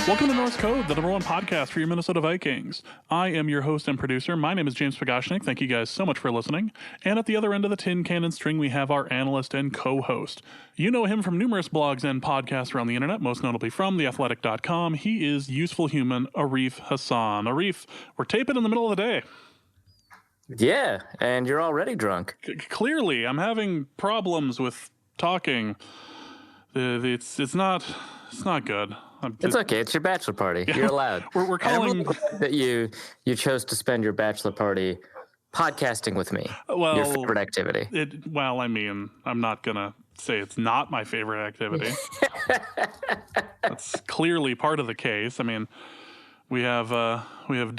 Welcome to Norse Code, the #1 podcast for your Minnesota Vikings. I am your host and producer. My name is James Pagashnik. Thank you guys so much for listening. And at the other end of the tin cannon string, we have our analyst and co-host. You know him from numerous blogs and podcasts around the internet, most notably from theathletic.com. He is useful human Arif Hassan. Arif, we're taping in the middle of the day. Yeah, and you're already drunk. Clearly, I'm having problems with talking. It's not good. It's okay. It's your bachelor party. Yeah, you're allowed. We're calling that you chose to spend your bachelor party podcasting with me. Well, your favorite activity. I'm not gonna say it's not my favorite activity. That's clearly part of the case. I mean, we have Don we have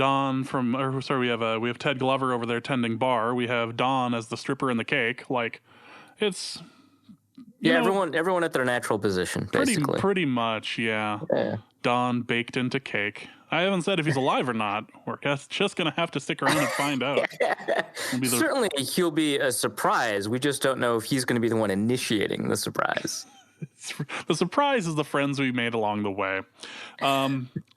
Ted Glover over there tending bar. We have Don as the stripper in the cake. Like, it's. Everyone at their natural position, basically. Pretty much, yeah. Don baked into cake. I haven't said if he's alive or not. We're just going to have to stick around and find out. Certainly, he'll be a surprise. We just don't know if he's going to be the one initiating the surprise. The surprise is the friends we made along the way.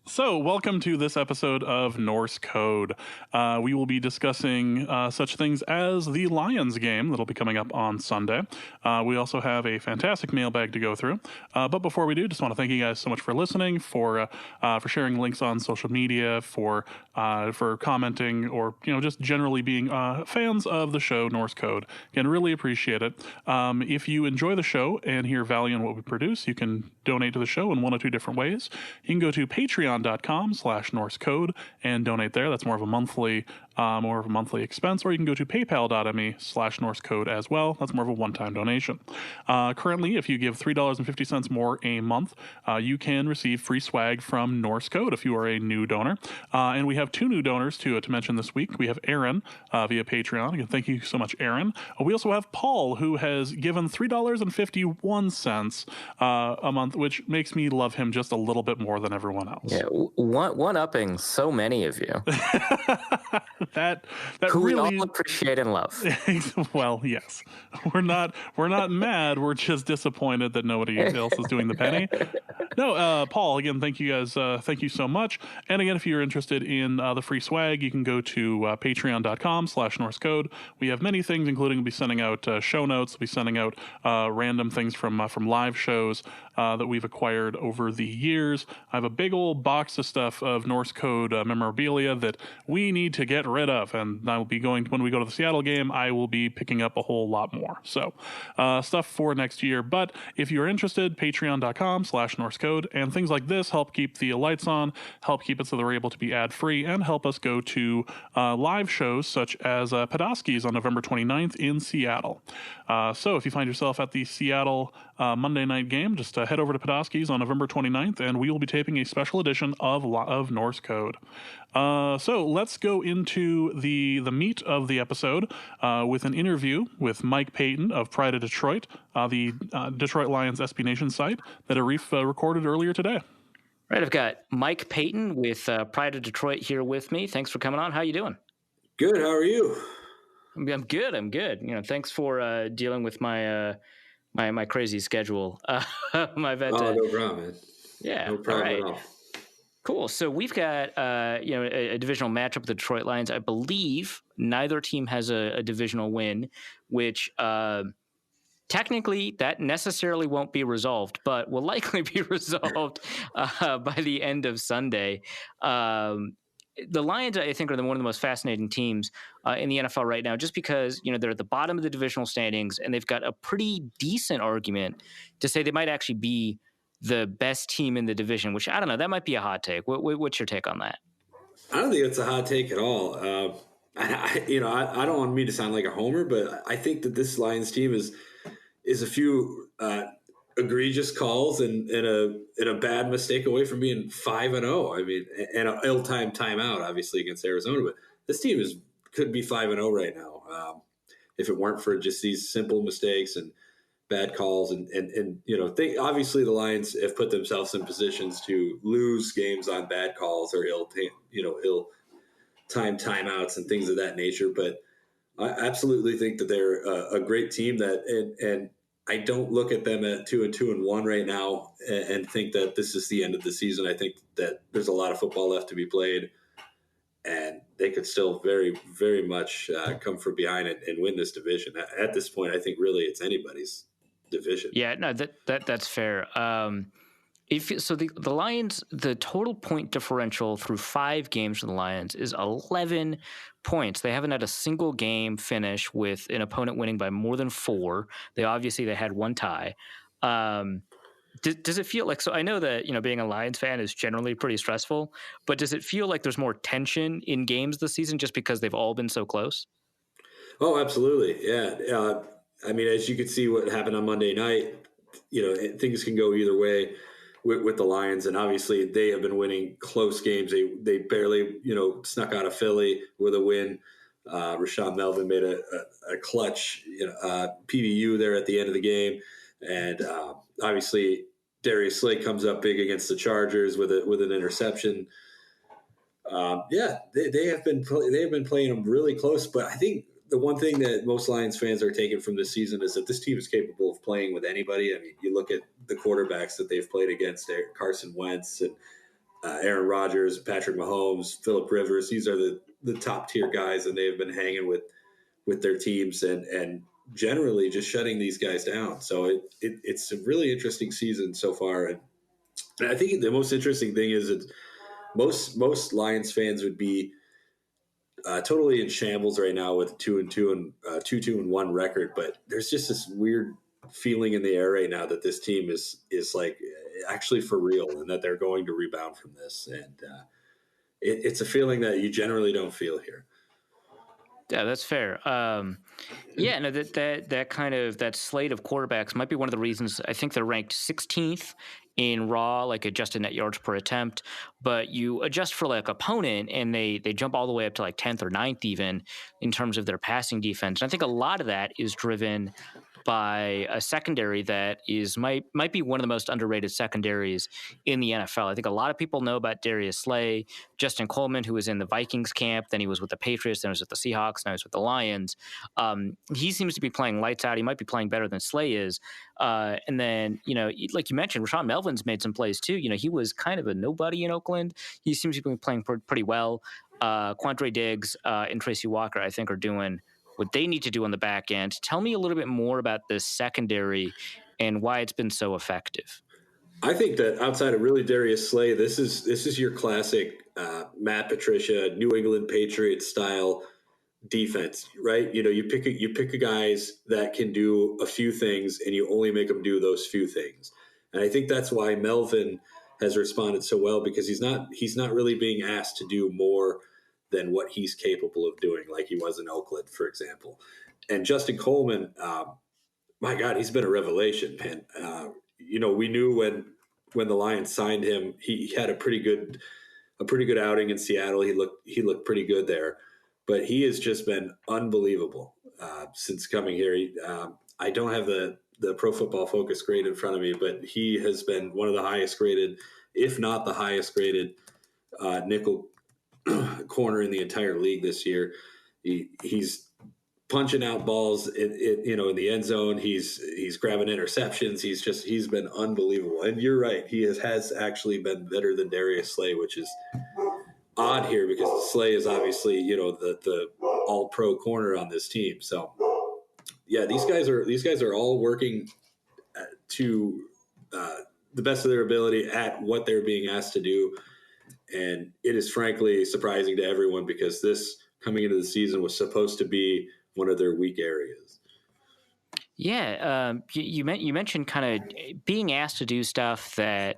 So, welcome to this episode of Norse Code. We will be discussing such things as the Lions game that'll be coming up on Sunday. We also have a fantastic mailbag to go through. But before we do, just want to thank you guys so much for listening, for sharing links on social media, for commenting, or just generally being fans of the show Norse Code. Again, really appreciate it. If you enjoy the show and hear value in what we produce, you can donate to the show in one or two different ways. You can go to patreon.com/NorseCode and donate there. That's more of a monthly expense, or you can go to paypal.me/NorseCode as well. That's more of a one-time donation. Currently, if you give $3.50 more a month, you can receive free swag from Norse Code if you are a new donor. And we have two new donors to mention this week. We have Aaron via Patreon. Again, thank you so much, Aaron. We also have Paul, who has given $3.51 a month, which makes me love him just a little bit more than everyone else. Yeah, one-upping so many of you. that who really we all appreciate and love. Well, yes, we're not mad. We're just disappointed that nobody else is doing the penny. No, Paul, again, thank you guys. Thank you so much. And again, if you're interested in the free swag, you can go to patreon.com/NorseCode. We have many things, including we'll be sending out show notes. We'll be sending out random things from live shows that we've acquired over the years. I have a big old box of stuff of Norse Code memorabilia that we need to get rid of, and I will be going when we go to the Seattle game. I will be picking up a whole lot more. So stuff for next year. But if you're interested, patreon.com/NorseCode, and things like this help keep the lights on, help keep it so they're able to be ad free, and help us go to live shows such as Podolsky's on November 29th in Seattle. So if you find yourself at the Seattle Monday night game, just head over to Podolsky's on November 29th, and we will be taping a special edition of Norse Code. So let's go into the meat of the episode with an interview with Mike Payton of Pride of Detroit, the Detroit Lions SB Nation site that Arif recorded earlier today. Right, I've got Mike Payton with Pride of Detroit here with me. Thanks for coming on. How you doing? Good. How are you? I'm good. Thanks for dealing with my my crazy schedule. No problem, man. Yeah, no problem right. at all. Cool. So we've got a divisional matchup with the Detroit Lions. I believe neither team has a divisional win, which technically that necessarily won't be resolved, but will likely be resolved by the end of Sunday. The Lions, I think, are one of the most fascinating teams in the NFL right now, just because they're at the bottom of the divisional standings, and they've got a pretty decent argument to say they might actually be the best team in the division. Which, I don't know, that might be a hot take. What's your take on that? I don't think it's a hot take at all. I don't want me to sound like a homer, but I think that this Lions team is a few egregious calls and a bad mistake away from being 5-0. I mean, and an ill-timed timeout, obviously, against Arizona. But this team could be 5-0 right now if it weren't for just these simple mistakes and bad calls. And obviously the Lions have put themselves in positions to lose games on bad calls or ill-timed timeouts and things of that nature. But I absolutely think that they're a great team and I don't look at them at 2-1 right now and think that this is the end of the season. I think that there's a lot of football left to be played, and they could still very, very much come from behind and win this division. At this point, I think really it's anybody's division. Yeah, no, that's fair. If so, the Lions, the total point differential through 5 games for the Lions is 11 points. They haven't had a single game finish with an opponent winning by more than 4. They had one tie. Does it feel like, so I know that, being a Lions fan is generally pretty stressful, but does it feel like there's more tension in games this season just because they've all been so close? Oh, absolutely. Yeah. I mean, as you can see what happened on Monday night, things can go either way with the Lions. And obviously they have been winning close games. They barely, snuck out of Philly with a win. Rashawn Melvin made a clutch PBU there at the end of the game. And obviously Darius Slay comes up big against the Chargers with an interception. They have been playing them really close, but I think the one thing that most Lions fans are taking from this season is that this team is capable of playing with anybody. I mean, you look at the quarterbacks that they've played against: Carson Wentz and Aaron Rodgers, Patrick Mahomes, Phillip Rivers. These are the top tier guys, and they've been hanging with their teams and generally just shutting these guys down. So it's a really interesting season so far, and I think the most interesting thing is that most Lions fans would be totally in shambles right now with 2-2 and 2-1 record, but there's just this weird feeling in the air right now that this team is like actually for real and that they're going to rebound from this, and it's a feeling that you generally don't feel here. Yeah, that's fair. That kind of that slate of quarterbacks might be one of the reasons I think they're ranked 16th in raw, like adjusted net yards per attempt. But you adjust for like opponent, and they jump all the way up to like 10th or 9th even in terms of their passing defense. And I think a lot of that is driven by a secondary that might be one of the most underrated secondaries in the NFL. I think a lot of people know about Darius Slay, Justin Coleman, who was in the Vikings camp, then he was with the Patriots, then he was with the Seahawks, now he's with the Lions. He seems to be playing lights out. He might be playing better than Slay is. And then, like you mentioned, Rashawn Melvin's made some plays too. He was kind of a nobody in Oakland. He seems to be playing pretty well. Quandre Diggs and Tracy Walker, I think, are doing what they need to do on the back end. Tell me a little bit more about this secondary and why it's been so effective. I think that outside of really Darius Slay, this is your classic Matt Patricia, New England Patriots style defense, right? You pick a guys that can do a few things, and you only make them do those few things. And I think that's why Melvin has responded so well, because he's not really being asked to do more than what he's capable of doing, like he was in Oakland, for example. And Justin Coleman, my God, he's been a revelation, man. We knew when the Lions signed him, he had a pretty good outing in Seattle. He looked pretty good there, but he has just been unbelievable since coming here. I don't have the Pro Football Focus grade in front of me, but he has been one of the highest graded, if not the highest graded nickel corner in the entire league this year. He's punching out balls in the end zone. He's grabbing interceptions. He's been unbelievable. And you're right, he has actually been better than Darius Slay, which is odd here because Slay is obviously the all pro corner on this team. So yeah, these guys are all working to the best of their ability at what they're being asked to do. And it is frankly surprising to everyone because this coming into the season was supposed to be one of their weak areas. Yeah. You mentioned kind of being asked to do stuff that,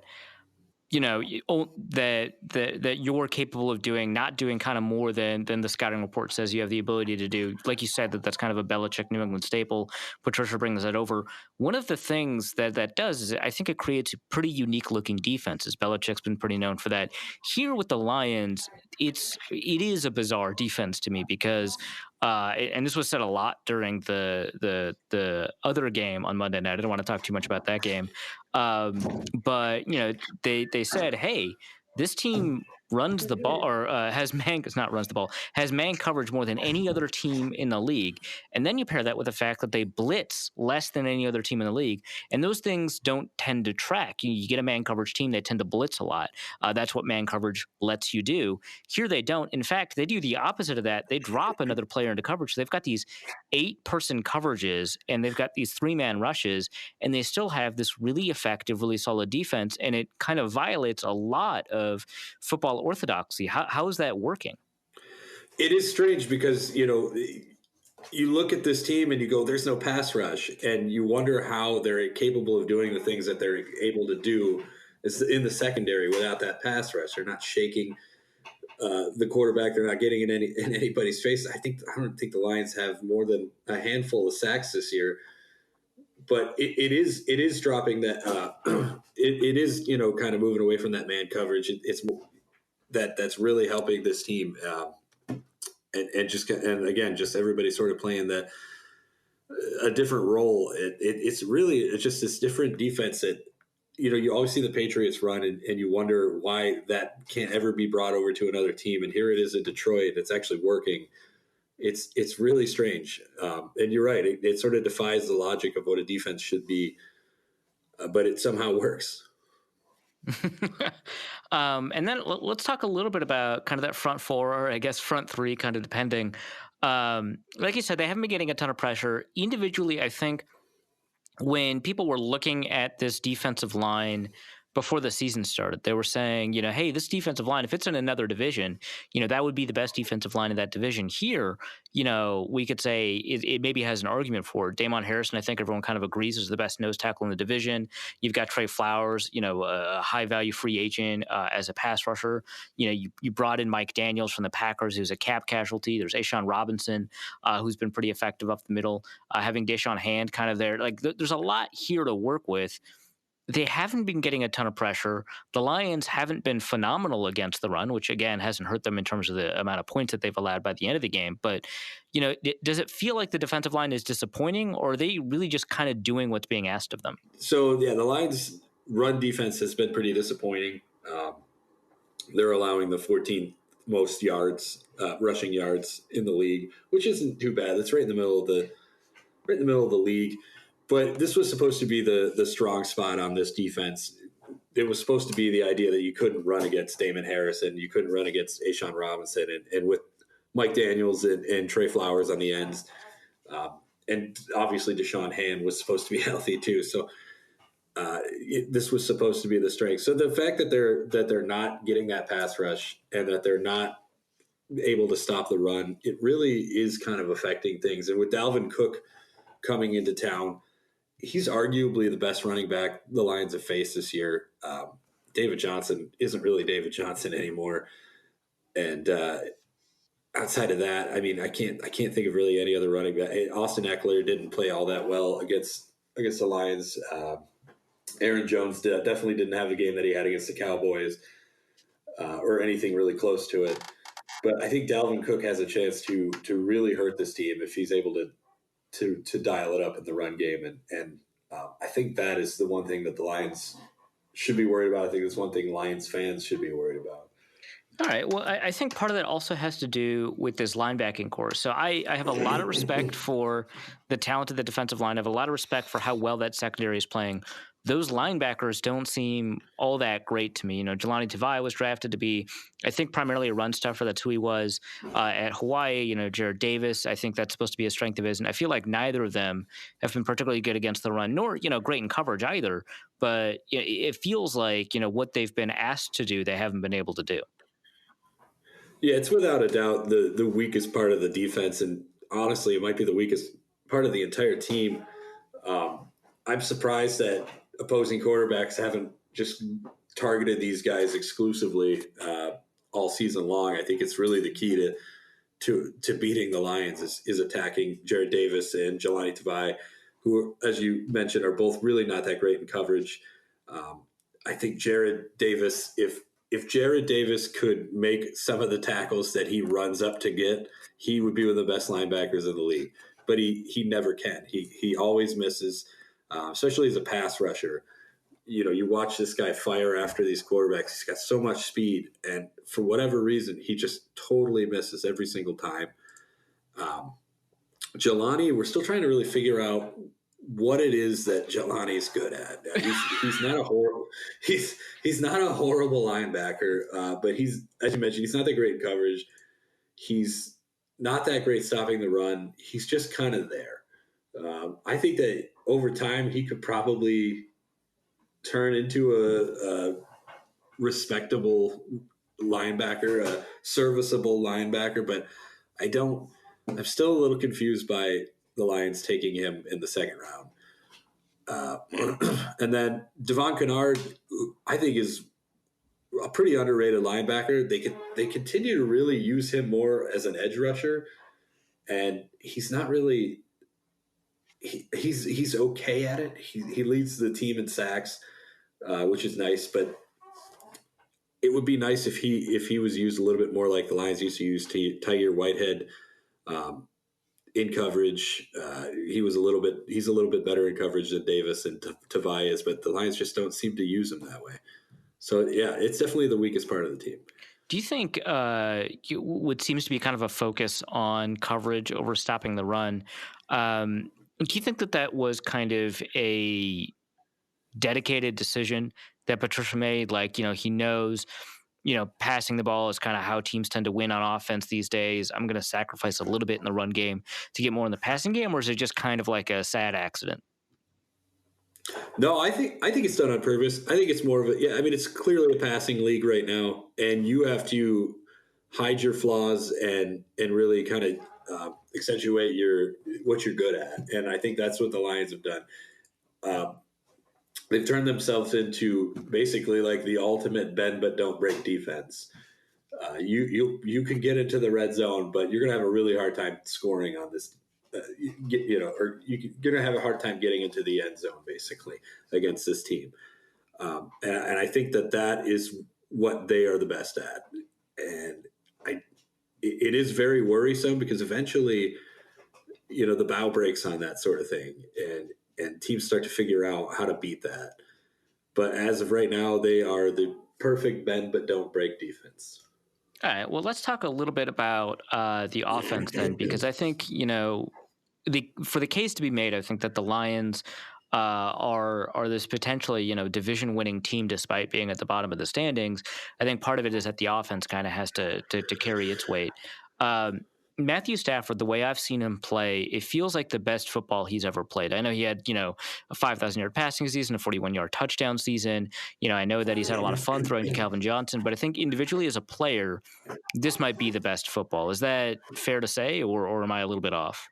that you're capable of doing, not doing kind of more than the scouting report says you have the ability to do. Like you said, that's kind of a Belichick New England staple. Patricia brings that over. One of the things that does is I think it creates pretty unique looking defenses. Belichick's been pretty known for that. Here with the Lions, it is a bizarre defense to me because and this was said a lot during the other game on Monday night. I don't want to talk too much about that game. But they said, hey, this team runs the ball, or has man coverage more than any other team in the league. And then you pair that with the fact that they blitz less than any other team in the league. And those things don't tend to track. You get a man coverage team, they tend to blitz a lot. That's what man coverage lets you do. Here they don't. In fact, they do the opposite of that. They drop another player into coverage. So they've got these 8-person coverages, and they've got these 3-man rushes, and they still have this really effective, really solid defense. And it kind of violates a lot of football orthodoxy. How is that working? It is strange because, you look at this team and you go, there's no pass rush, and you wonder how they're capable of doing the things that they're able to do in the secondary without that pass rush. They're not shaking the quarterback. They're not getting in anybody's face. I don't think the Lions have more than a handful of sacks this year, but it is dropping that. It is, kind of moving away from that man coverage. That's really helping this team. And again, just everybody sort of playing a different role. It's just this different defense that, you always see the Patriots run and you wonder why that can't ever be brought over to another team. And here it is in Detroit. It's actually working. It's really strange. And you're right. It sort of defies the logic of what a defense should be, but it somehow works. And then let's talk a little bit about kind of that front four, or I guess front three, kind of depending. Like you said, they haven't been getting a ton of pressure. Individually, I think when people were looking at this defensive line before the season started, they were saying, hey, this defensive line, if it's in another division, that would be the best defensive line in that division. Here, we could say it maybe has an argument for it. Damon Harrison, I think everyone kind of agrees, is the best nose tackle in the division. You've got Trey Flowers, a high value free agent as a pass rusher. You brought in Mike Daniels from the Packers, who's a cap casualty. There's Ashawn Robinson, who's been pretty effective up the middle. Having Deshaun Hand kind of there. Like there's a lot here to work with. They haven't been getting a ton of pressure. The Lions haven't been phenomenal against the run, which, again, hasn't hurt them in terms of the amount of points that they've allowed by the end of the game. But, does it feel like the defensive line is disappointing, or are they really just kind of doing what's being asked of them? So, yeah, the Lions' run defense has been pretty disappointing. They're allowing the 14th most yards, rushing yards in the league, which isn't too bad. It's right in the middle of the league. But this was supposed to be the strong spot on this defense. It was supposed to be the idea that you couldn't run against Damon Harrison, you couldn't run against Ashawn Robinson, and with Mike Daniels and Trey Flowers on the ends, and obviously Deshaun Hand was supposed to be healthy too. So this was supposed to be the strength. So the fact that they're not getting that pass rush and that they're not able to stop the run, it really is kind of affecting things. And with Dalvin Cook coming into town, he's arguably the best running back the Lions have faced this year. David Johnson isn't really David Johnson anymore. And outside of that, I mean, I can't think of really any other running back. Austin Eckler didn't play all that well against the Lions. Aaron Jones definitely didn't have the game that he had against the Cowboys or anything really close to it. But I think Dalvin Cook has a chance to really hurt this team if he's able to dial it up in the run game. And I think that is the one thing that the Lions should be worried about. I think that's one thing Lions fans should be worried about. All right. Well, I think part of that also has to do with this linebacking core. So I have a lot of respect for the talent of the defensive line. I have a lot of respect for how well that secondary is playing. Those linebackers don't seem all that great to me. Jelani Tavai was drafted to be, I think, primarily a run stuffer. That's who he was at Hawaii. Jared Davis, I think that's supposed to be a strength of his. And I feel like neither of them have been particularly good against the run, nor, great in coverage either. But it feels like, what they've been asked to do, they haven't been able to do. Yeah, it's without a doubt the weakest part of the defense. And honestly, it might be the weakest part of the entire team. I'm surprised that opposing quarterbacks haven't just targeted these guys exclusively all season long. I think it's really the key to beating the Lions is attacking Jared Davis and Jelani Tavai, who, as you mentioned, are both really not that great in coverage. I think Jared Davis, if Jared Davis could make some of the tackles that he runs up to get, he would be one of the best linebackers in the league. But he never can. He always misses, especially as a pass rusher. you watch this guy fire after these quarterbacks. He's got so much speed, and for whatever reason, he just totally misses every single time. Jelani, we're still trying to really figure out what it is that Jelani is good at. He's not a horrible he's not a horrible linebacker, but he's, as you mentioned, he's not that great in coverage. He's not that great stopping the run. He's just kind of there. I think that over time he could probably turn into a respectable linebacker, a serviceable linebacker, but I'm still a little confused by the Lions taking him in the second round. And then Devon Kennard, I think, is a pretty underrated linebacker. They continue to really use him more as an edge rusher, and he's not really. He's okay at it. He leads the team in sacks, which is nice. But it would be nice if he was used a little bit more like the Lions used to use Tiger Whitehead in coverage. He's a little bit better in coverage than Davis and Tavai is, but the Lions just don't seem to use him that way. So yeah, it's definitely the weakest part of the team. Do you think what seems to be kind of a focus on coverage over stopping the run? Do you think that was kind of a dedicated decision that Patricia made? Like, he knows, passing the ball is kind of how teams tend to win on offense these days. I'm going to sacrifice a little bit in the run game to get more in the passing game, or is it just kind of like a sad accident? No, I think it's done on purpose. I think it's more of it's clearly a passing league right now, and you have to hide your flaws and really kind of accentuate what you're good at. And I think that's what the Lions have done. They've turned themselves into basically like the ultimate bend but don't break defense. You can get into the red zone, but you're going to have a really hard time scoring on this. Or you're going to have a hard time getting into the end zone basically against this team. And I think that is what they are the best at. And it is very worrisome because eventually, the bow breaks on that sort of thing, and teams start to figure out how to beat that. But as of right now, they are the perfect bend but don't break defense. All right. Well, let's talk a little bit about the offense then, because I think, for the case to be made, I think that the Lions are this potentially, division winning team despite being at the bottom of the standings. I think part of it is that the offense kind of has to carry its weight. Matthew Stafford, the way I've seen him play, it feels like the best football he's ever played. I know he had, a 5,000-yard passing season, a 41-yard touchdown season. I know that he's had a lot of fun throwing to Calvin Johnson, but I think individually as a player, this might be the best football. Is that fair to say, or am I a little bit off?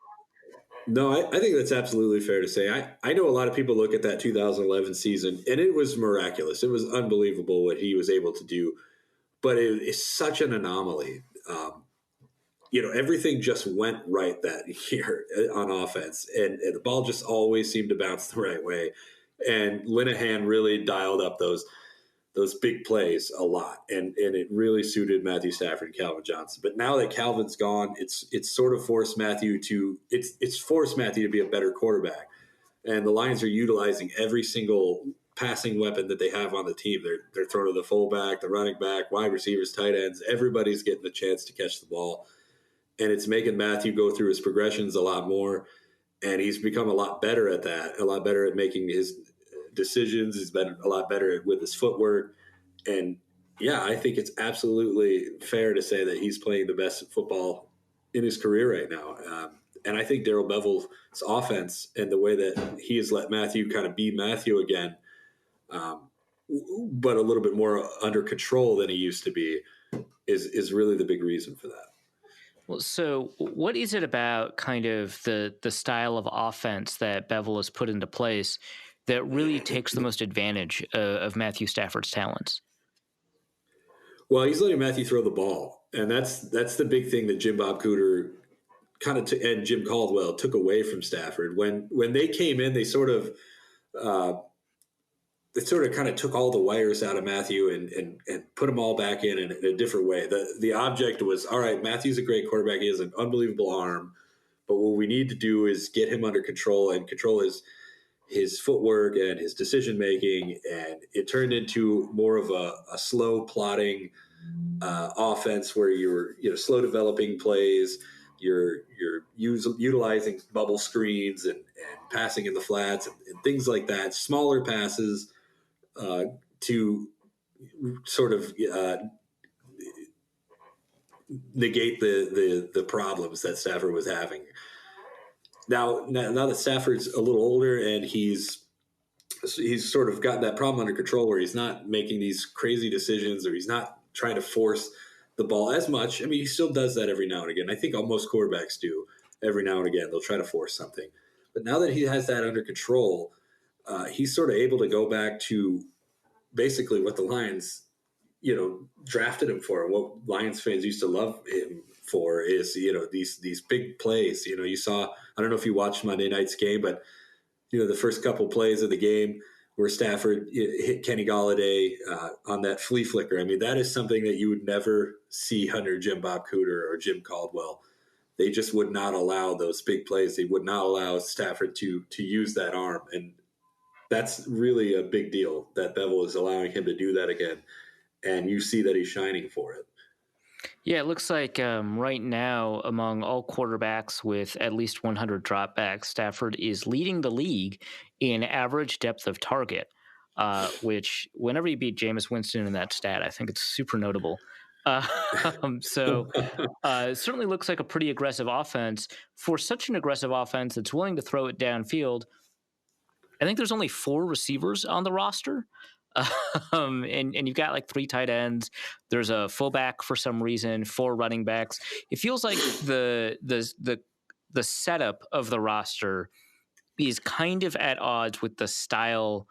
No, I think that's absolutely fair to say. I know a lot of people look at that 2011 season, and it was miraculous. It was unbelievable what he was able to do, but it is such an anomaly. Everything just went right that year on offense, and the ball just always seemed to bounce the right way. And Linehan really dialed up those big plays a lot, and it really suited Matthew Stafford and Calvin Johnson. But now that Calvin's gone, it's sort of forced Matthew to be a better quarterback. And the Lions are utilizing every single passing weapon that they have on the team. They're throwing to the fullback, the running back, wide receivers, tight ends. Everybody's getting the chance to catch the ball. And it's making Matthew go through his progressions a lot more. And he's become a lot better at that, a lot better at making his decisions. He's been a lot better with his footwork. And yeah, I think it's absolutely fair to say that he's playing the best football in his career right now. And I think Darrell Bevell's offense and the way that he has let Matthew kind of be Matthew again, but a little bit more under control than he used to be, is really the big reason for that. Well, so what is it about kind of the style of offense that Bevell has put into place that really takes the most advantage of Matthew Stafford's talents? Well, he's letting Matthew throw the ball, and that's the big thing that Jim Bob Cooter and Jim Caldwell took away from Stafford. When they came in, they sort of kind of took all the wires out of Matthew and put them all back in a different way. The object was, all right, Matthew's a great quarterback. He has an unbelievable arm, but what we need to do is get him under control and control his footwork and his decision making, and it turned into more of a slow plotting offense where you're slow developing plays. You're utilizing bubble screens and passing in the flats and things like that. Smaller passes to sort of negate the problems that Stafford was having. Now that Stafford's a little older and he's sort of got that problem under control where he's not making these crazy decisions or he's not trying to force the ball as much. I mean, he still does that every now and again. I think most quarterbacks do every now and again. They'll try to force something. But now that he has that under control, he's sort of able to go back to basically what the Lions, drafted him for. What Lions fans used to love him for is, these big plays. You saw, I don't know if you watched Monday night's game, but the first couple plays of the game where Stafford hit Kenny Golladay on that flea flicker. I mean, that is something that you would never see under Jim Bob Cooter or Jim Caldwell. They just would not allow those big plays. They would not allow Stafford to use that arm. And that's really a big deal that Bevel is allowing him to do that again. And you see that he's shining for it. Yeah, it looks like right now, among all quarterbacks with at least 100 dropbacks, Stafford is leading the league in average depth of target, which whenever you beat Jameis Winston in that stat, I think it's super notable. So it certainly looks like a pretty aggressive offense. For such an aggressive offense that's willing to throw it downfield, I think there's only 4 receivers on the roster. And you've got like 3 tight ends. There's a fullback for some reason, 4 running backs. It feels like the setup of the roster is kind of at odds with the style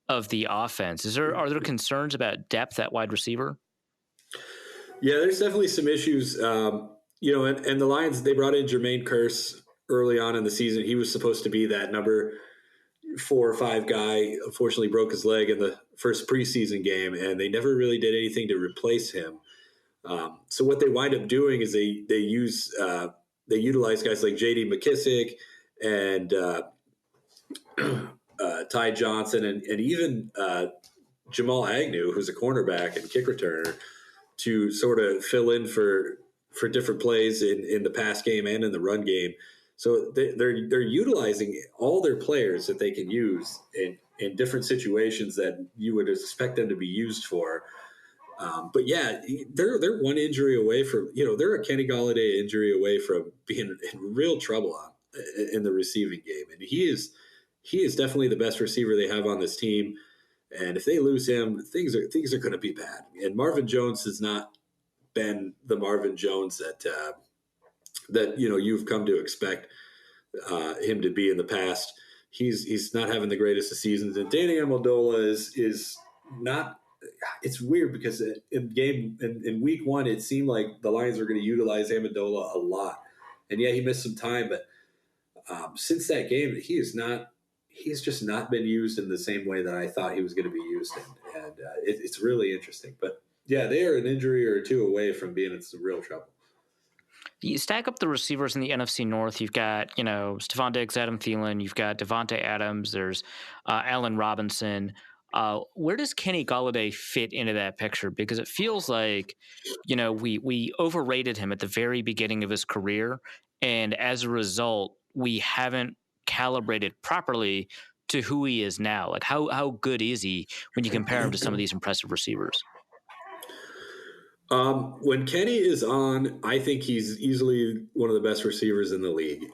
of the offense. Are there concerns about depth at wide receiver? Yeah, there's definitely some issues. And the Lions, they brought in Jermaine Kearse early on in the season. He was supposed to be that number 4 or 5 guy. Unfortunately broke his leg in the first preseason game, and they never really did anything to replace him. So what they wind up doing is they utilize guys like J.D. McKissick and Ty Johnson and even Jamal Agnew, who's a cornerback and kick returner, to sort of fill in for different plays in the pass game and in the run game. So they're utilizing all their players that they can use in different situations that you would expect them to be used for. But yeah, they're one injury away from, they're a Kenny Golladay injury away from being in real trouble in the receiving game. And he is definitely the best receiver they have on this team. And if they lose him, things are going to be bad. And Marvin Jones has not been the Marvin Jones that you've come to expect him to be in the past. He's not having the greatest of seasons, and Danny Amendola is not. It's weird because in week 1, it seemed like the Lions were going to utilize Amendola a lot, and yeah, he missed some time, but since that game, he's just not been used in the same way that I thought he was going to be used in, and it's really interesting. But yeah, they are an injury or 2 away from being in some real trouble. You stack up the receivers in the NFC North. You've got, Stephon Diggs, Adam Thielen. You've got Devontae Adams. There's Allen Robinson. Where does Kenny Golladay fit into that picture? Because it feels like, we overrated him at the very beginning of his career. And as a result, we haven't calibrated properly to who he is now. Like, how good is he when you compare him to some of these impressive receivers? When Kenny is on, I think he's easily one of the best receivers in the league.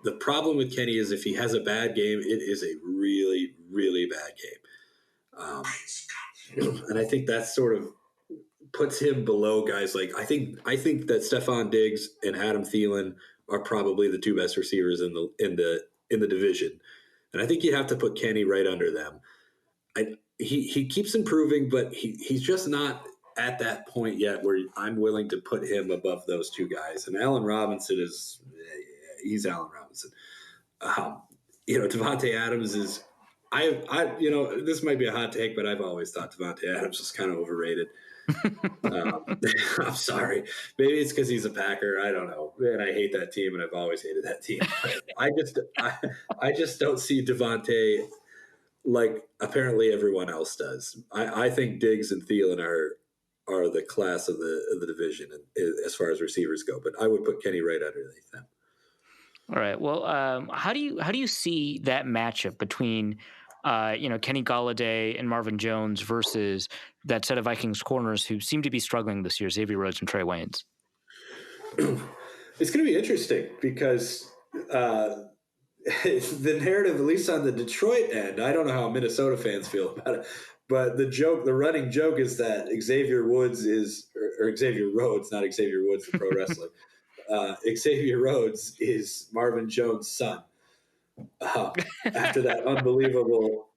The problem with Kenny is if he has a bad game, it is a really, really bad game. And I think that sort of puts him below guys like I think that Stephon Diggs and Adam Thielen are probably the 2 best receivers in the division. And I think you'd have to put Kenny right under them. He keeps improving, but he's just not at that point yet where I'm willing to put him above those 2 guys. And Allen Robinson he's Allen Robinson. Devontae Adams is, this might be a hot take, but I've always thought Devontae Adams was kind of overrated. I'm sorry. Maybe it's because he's a Packer. I don't know. Man, I hate that team, and I've always hated that team. I just don't see Devontae like apparently everyone else does. I think Diggs and Thielen are the class of the division as far as receivers go. But I would put Kenny right underneath them. All right. Well, how do you see that matchup between Kenny Golladay and Marvin Jones versus that set of Vikings corners who seem to be struggling this year, Xavier Rhodes and Trey Waynes? It's going to be interesting because the narrative, at least on the Detroit end, I don't know how Minnesota fans feel about it, but the running joke is that Xavier Woods or Xavier Rhodes, not Xavier Woods, the pro wrestler. Xavier Rhodes is Marvin Jones' son. After that unbelievable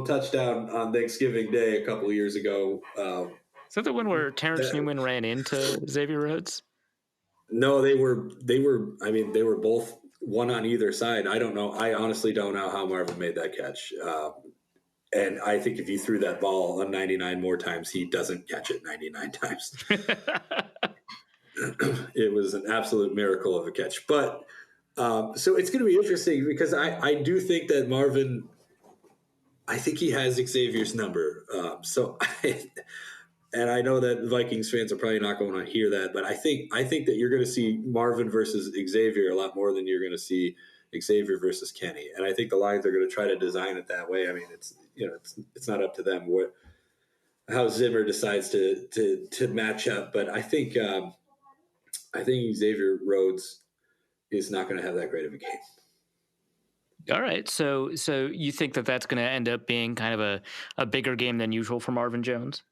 touchdown on Thanksgiving Day a couple of years ago. Is that the one where Terrence Newman ran into Xavier Rhodes? No, they were. I mean, they were both one on either side. I don't know. I honestly don't know how Marvin made that catch. And I think if you threw that ball on 99 more times, he doesn't catch it 99 times. It was an absolute miracle of a catch. But so it's going to be interesting because I do think that Marvin, I think he has Xavier's number. And I know that Vikings fans are probably not going to hear that, but I think that you're going to see Marvin versus Xavier a lot more than you're going to see Xavier versus Kenny. And I think the Lions are going to try to design it that way. I mean, it's not up to them how Zimmer decides to match up, but I think Xavier Rhodes is not going to have that great of a game. All right, so you think that that's going to end up being kind of a bigger game than usual for Marvin Jones?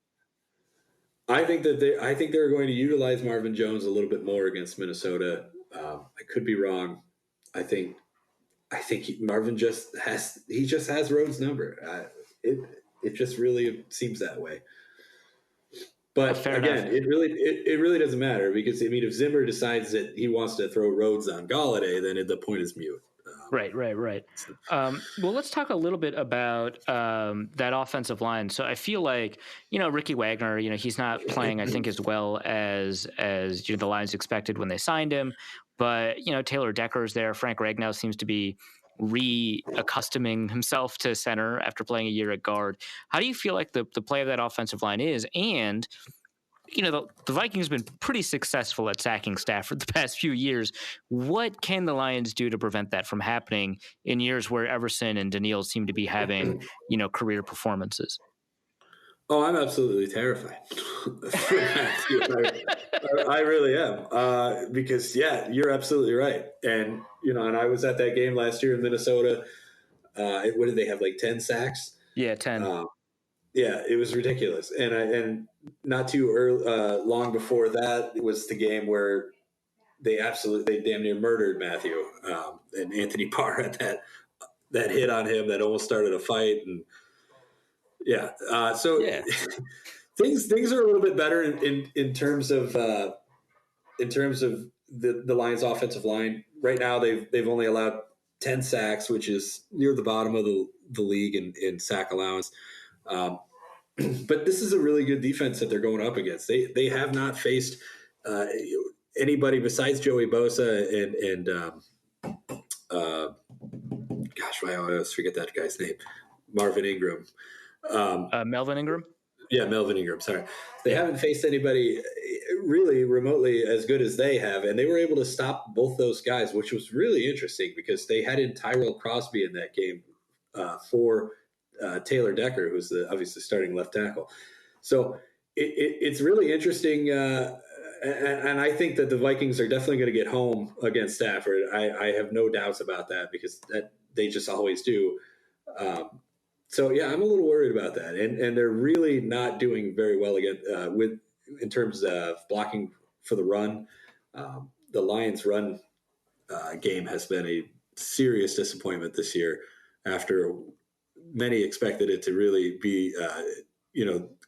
I think they're going to utilize Marvin Jones a little bit more against Minnesota. I could be wrong. I think Marvin just has Rhodes' number. It just really seems that way. But again, it really doesn't matter because I mean, if Zimmer decides that he wants to throw Rhodes on Golladay, then the point is mute. Right. Well, let's talk a little bit about that offensive line. So I feel like, Ricky Wagner, he's not playing, I think, as well as the Lions expected when they signed him. But, Taylor Decker's there. Frank Ragnow seems to be reaccustoming himself to center after playing a year at guard. How do you feel like the play of that offensive line is? And the Vikings have been pretty successful at sacking Stafford the past few years. What can the Lions do to prevent that from happening in years where Everson and Daniil seem to be having, career performances? Oh, I'm absolutely terrified. I really am. Because, you're absolutely right. And, and I was at that game last year in Minnesota. What did they have, like 10 sacks? Yeah, 10. Yeah, it was ridiculous. And not too long before that, it was the game where they damn near murdered Matthew. And Anthony Barr had that hit on him that almost started a fight. And things are a little bit better in terms of the Lions offensive line. Right now they've only allowed 10 sacks, which is near the bottom of the league in sack allowance. But this is a really good defense that they're going up against. They have not faced anybody besides Joey Bosa and I always forget that guy's name, Marvin Ingram. Melvin Ingram? Yeah, Melvin Ingram. Sorry. They haven't faced anybody really remotely as good as they have, and they were able to stop both those guys, which was really interesting because they had in Tyrell Crosby in that game for Taylor Decker, who's obviously starting left tackle. So it's really interesting, and I think that the Vikings are definitely going to get home against Stafford. I have no doubts about that because they just always do. So I'm a little worried about that, and they're really not doing very well again in terms of blocking for the run. The Lions' run game has been a serious disappointment this year. After many expected it to really be,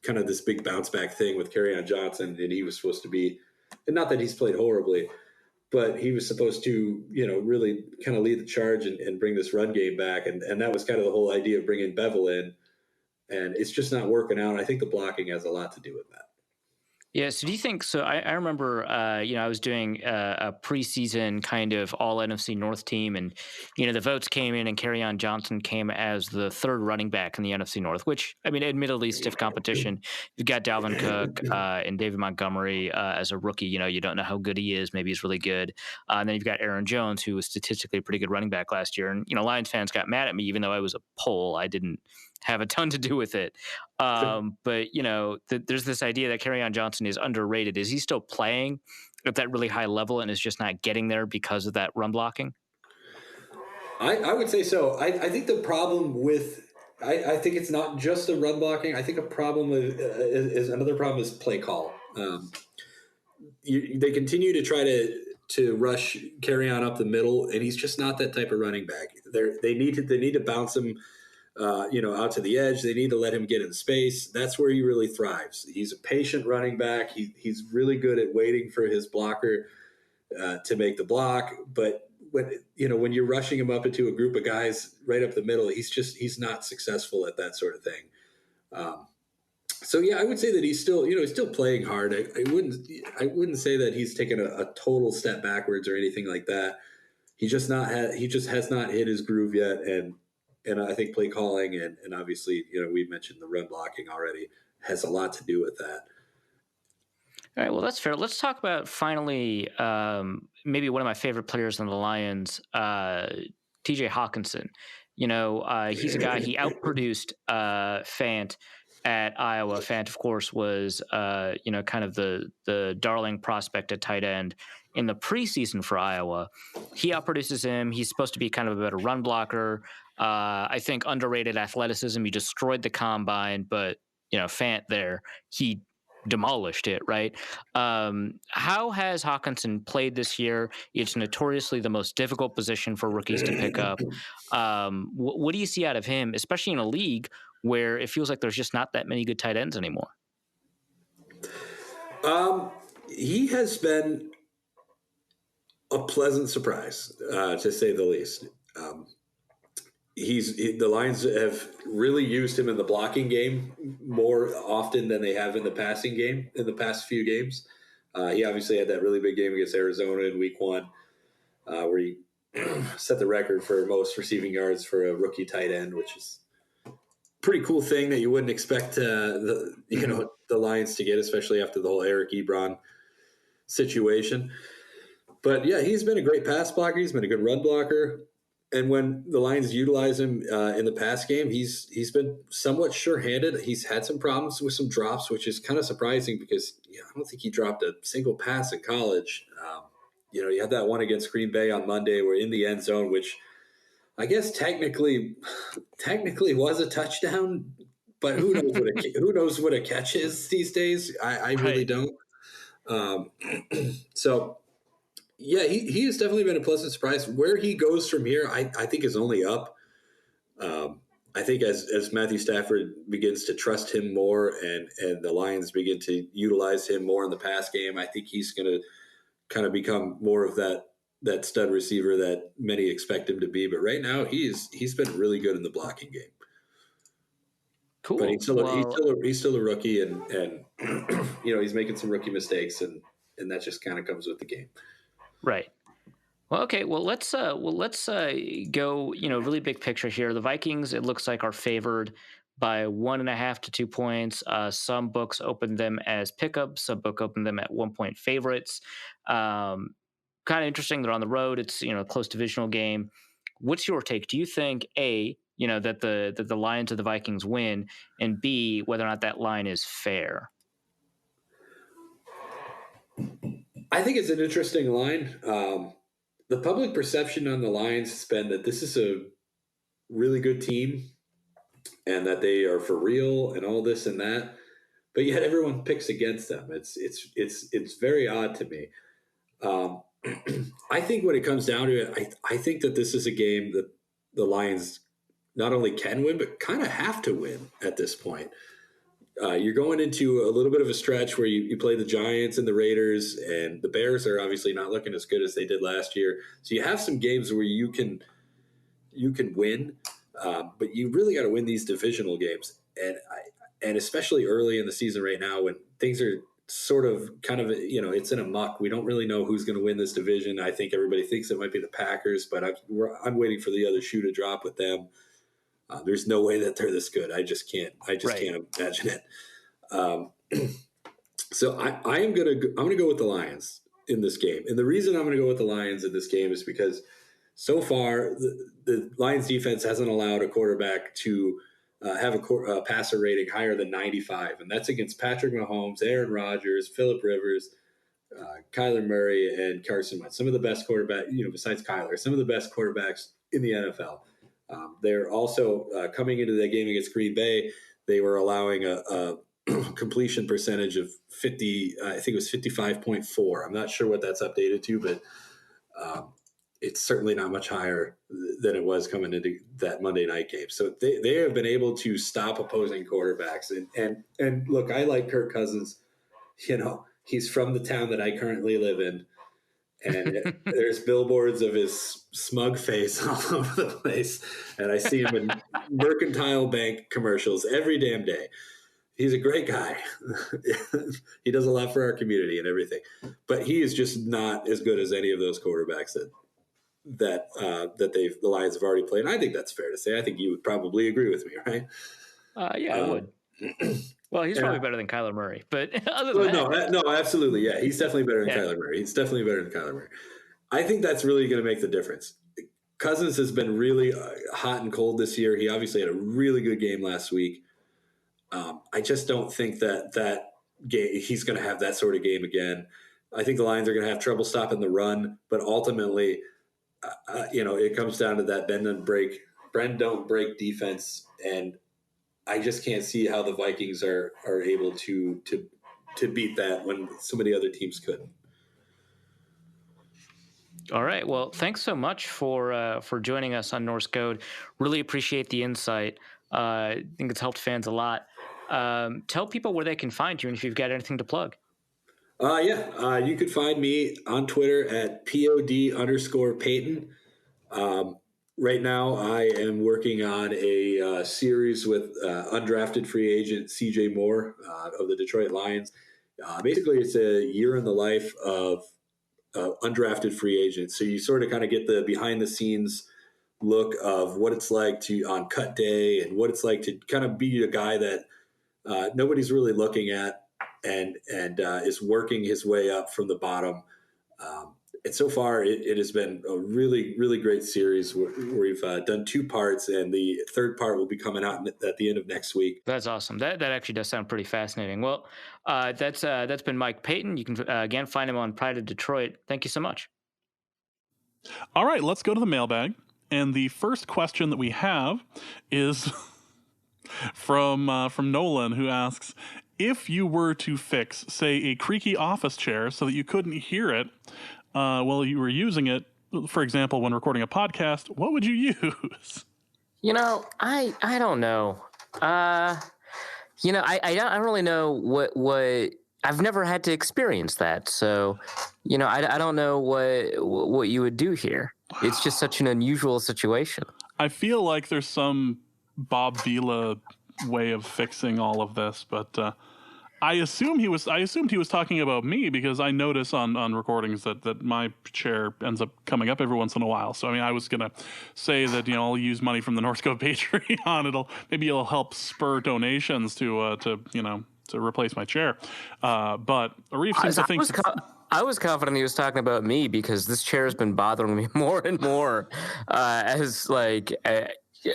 kind of this big bounce back thing with Kerryon Johnson, and he was supposed to be, and not that he's played horribly, but he was supposed to, really kind of lead the charge and bring this run game back. And that was kind of the whole idea of bringing Bevel in. And it's just not working out. I think the blocking has a lot to do with that. Yeah. So do you think so? I remember, I was doing a preseason kind of all NFC North team, and the votes came in, and Kerryon Johnson came as the third running back in the NFC North. Which, I mean, admittedly, stiff competition. You've got Dalvin Cook and David Montgomery as a rookie. You don't know how good he is. Maybe he's really good. And then you've got Aaron Jones, who was statistically a pretty good running back last year. And Lions fans got mad at me, even though I was a poll. I didn't have a ton to do with it. But there's this idea that Kerryon Johnson is underrated. Is he still playing at that really high level and is just not getting there because of that run blocking? I would say so. I think the problem with I think it's not just the run blocking. I think a problem is another problem is play call. They continue to try to rush Kerryon up the middle, and he's just not that type of running back. They need to bounce him out to the edge. They need to let him get in space. That's where he really thrives. He's a patient running back. He's really good at waiting for his blocker to make the block. But when you're rushing him up into a group of guys right up the middle, he's not successful at that sort of thing. So yeah, I would say that he's still playing hard. I wouldn't say that he's taken a total step backwards or anything like that. He just has not hit his groove yet, and I think play calling and obviously, we mentioned the run blocking already has a lot to do with that. All right, well, that's fair. Let's talk about finally maybe one of my favorite players on the Lions, TJ Hawkinson. He's a guy, he outproduced Fant at Iowa. Fant, of course, was, kind of the darling prospect at tight end in the preseason for Iowa. He outproduces him. He's supposed to be kind of a better run blocker. I think underrated athleticism. He destroyed the combine, but Fant there, he demolished it, right? How has Hawkinson played this year? It's notoriously the most difficult position for rookies to pick up. What do you see out of him, especially in a league where it feels like there's just not that many good tight ends anymore? He has been a pleasant surprise, to say the least. The Lions have really used him in the blocking game more often than they have in the passing game in the past few games. He obviously had that really big game against Arizona in week 1, where he set the record for most receiving yards for a rookie tight end, which is a pretty cool thing that you wouldn't expect the Lions to get, especially after the whole Eric Ebron situation. But yeah, he's been a great pass blocker. He's been a good run blocker. And when the Lions utilize him in the pass game, he's been somewhat sure-handed. He's had some problems with some drops, which is kind of surprising because I don't think he dropped a single pass in college. You had that one against Green Bay on Monday where in the end zone, which I guess technically was a touchdown, but who knows what a catch is these days? I really don't. So. Yeah, he has definitely been a pleasant surprise. Where he goes from here, I think is only up. I think as Matthew Stafford begins to trust him more and the Lions begin to utilize him more in the pass game, I think he's going to kind of become more of that stud receiver that many expect him to be. But right now, he's been really good in the blocking game. Cool. But he's still a rookie, and he's making some rookie mistakes, and that just kind of comes with the game. Right. Well, okay. Well, let's go. Really big picture here. The Vikings, it looks like, are favored by 1.5 to 2 points. Some books open them as pickups. Some book open them at 1-point favorites. Kind of interesting. They're on the road. It's a close divisional game. What's your take? Do you think that the Lions or the Vikings win, and B, whether or not that line is fair? I think it's an interesting line. The public perception on the Lions has been that this is a really good team and that they are for real and all this and that, but yet everyone picks against them. It's very odd to me. I think when it comes down to it, I think that this is a game that the Lions not only can win, but kind of have to win at this point. You're going into a little bit of a stretch where you play the Giants and the Raiders, and the Bears are obviously not looking as good as they did last year. So you have some games where you can win, but you really got to win these divisional games, and especially early in the season right now when things are sort of kind of it's in a muck. We don't really know who's going to win this division. I think everybody thinks it might be the Packers, but I'm waiting for the other shoe to drop with them. There's no way that they're this good. I just can't imagine it. So I'm gonna go with the Lions in this game, and the reason I'm gonna go with the Lions in this game is because so far the Lions defense hasn't allowed a quarterback to have a passer rating higher than 95, and that's against Patrick Mahomes, Aaron Rodgers, Phillip Rivers, Kyler Murray, and Carson Wentz. Some of the best quarterbacks, besides Kyler, some of the best quarterbacks in the NFL. They're also coming into that game against Green Bay. They were allowing a completion percentage of 50. I think it was 55.4. I'm not sure what that's updated to, but it's certainly not much higher than it was coming into that Monday night game. So they have been able to stop opposing quarterbacks. And look, I like Kirk Cousins. He's from the town that I currently live in. And there's billboards of his smug face all over the place. And I see him in Mercantile Bank commercials every damn day. He's a great guy. He does a lot for our community and everything. But he is just not as good as any of those quarterbacks that the Lions have already played. And I think that's fair to say. I think you would probably agree with me, right? Yeah, I would. Well, he's probably better than Kyler Murray, but other than that. No, absolutely. Yeah, he's definitely better than Kyler Murray. He's definitely better than Kyler Murray. I think that's really going to make the difference. Cousins has been really hot and cold this year. He obviously had a really good game last week. I just don't think that game, he's going to have that sort of game again. I think the Lions are going to have trouble stopping the run, but ultimately, it comes down to that bend don't break defense, and I just can't see how the Vikings are able to beat that when so many other teams couldn't. All right. Well, thanks so much for joining us on Norse Code. Really appreciate the insight. I think it's helped fans a lot. Tell people where they can find you and if you've got anything to plug. You could find me on Twitter at POD_Payton. Right now, I am working on a series with undrafted free agent CJ Moore of the Detroit Lions. Basically, it's a year in the life of undrafted free agents. So you sort of kind of get the behind-the-scenes look of what it's like on cut day and what it's like to kind of be a guy that nobody's really looking at and is working his way up from the bottom. And so far, it has been a really, really great series where we've done 2 parts, and the third part will be coming out at the end of next week. That's awesome. That actually does sound pretty fascinating. Well, that's been Mike Payton. You can, again, find him on Pride of Detroit. Thank you so much. All right, let's go to the mailbag. And the first question that we have is from Nolan, who asks, if you were to fix, say, a creaky office chair so that you couldn't hear it while you were using it, for example, when recording a podcast, what would you use? I don't know. I don't really know what I've never had to experience that. So, I don't know what you would do here. It's just such an unusual situation. I feel like there's some Bob Vila way of fixing all of this, but I assumed he was talking about me because I notice on recordings that my chair ends up coming up every once in a while. So I was gonna say that I'll use money from the Norse Code Patreon. Maybe it'll help spur donations to replace my chair. But Arif seems to think. I was confident he was talking about me because this chair has been bothering me more and more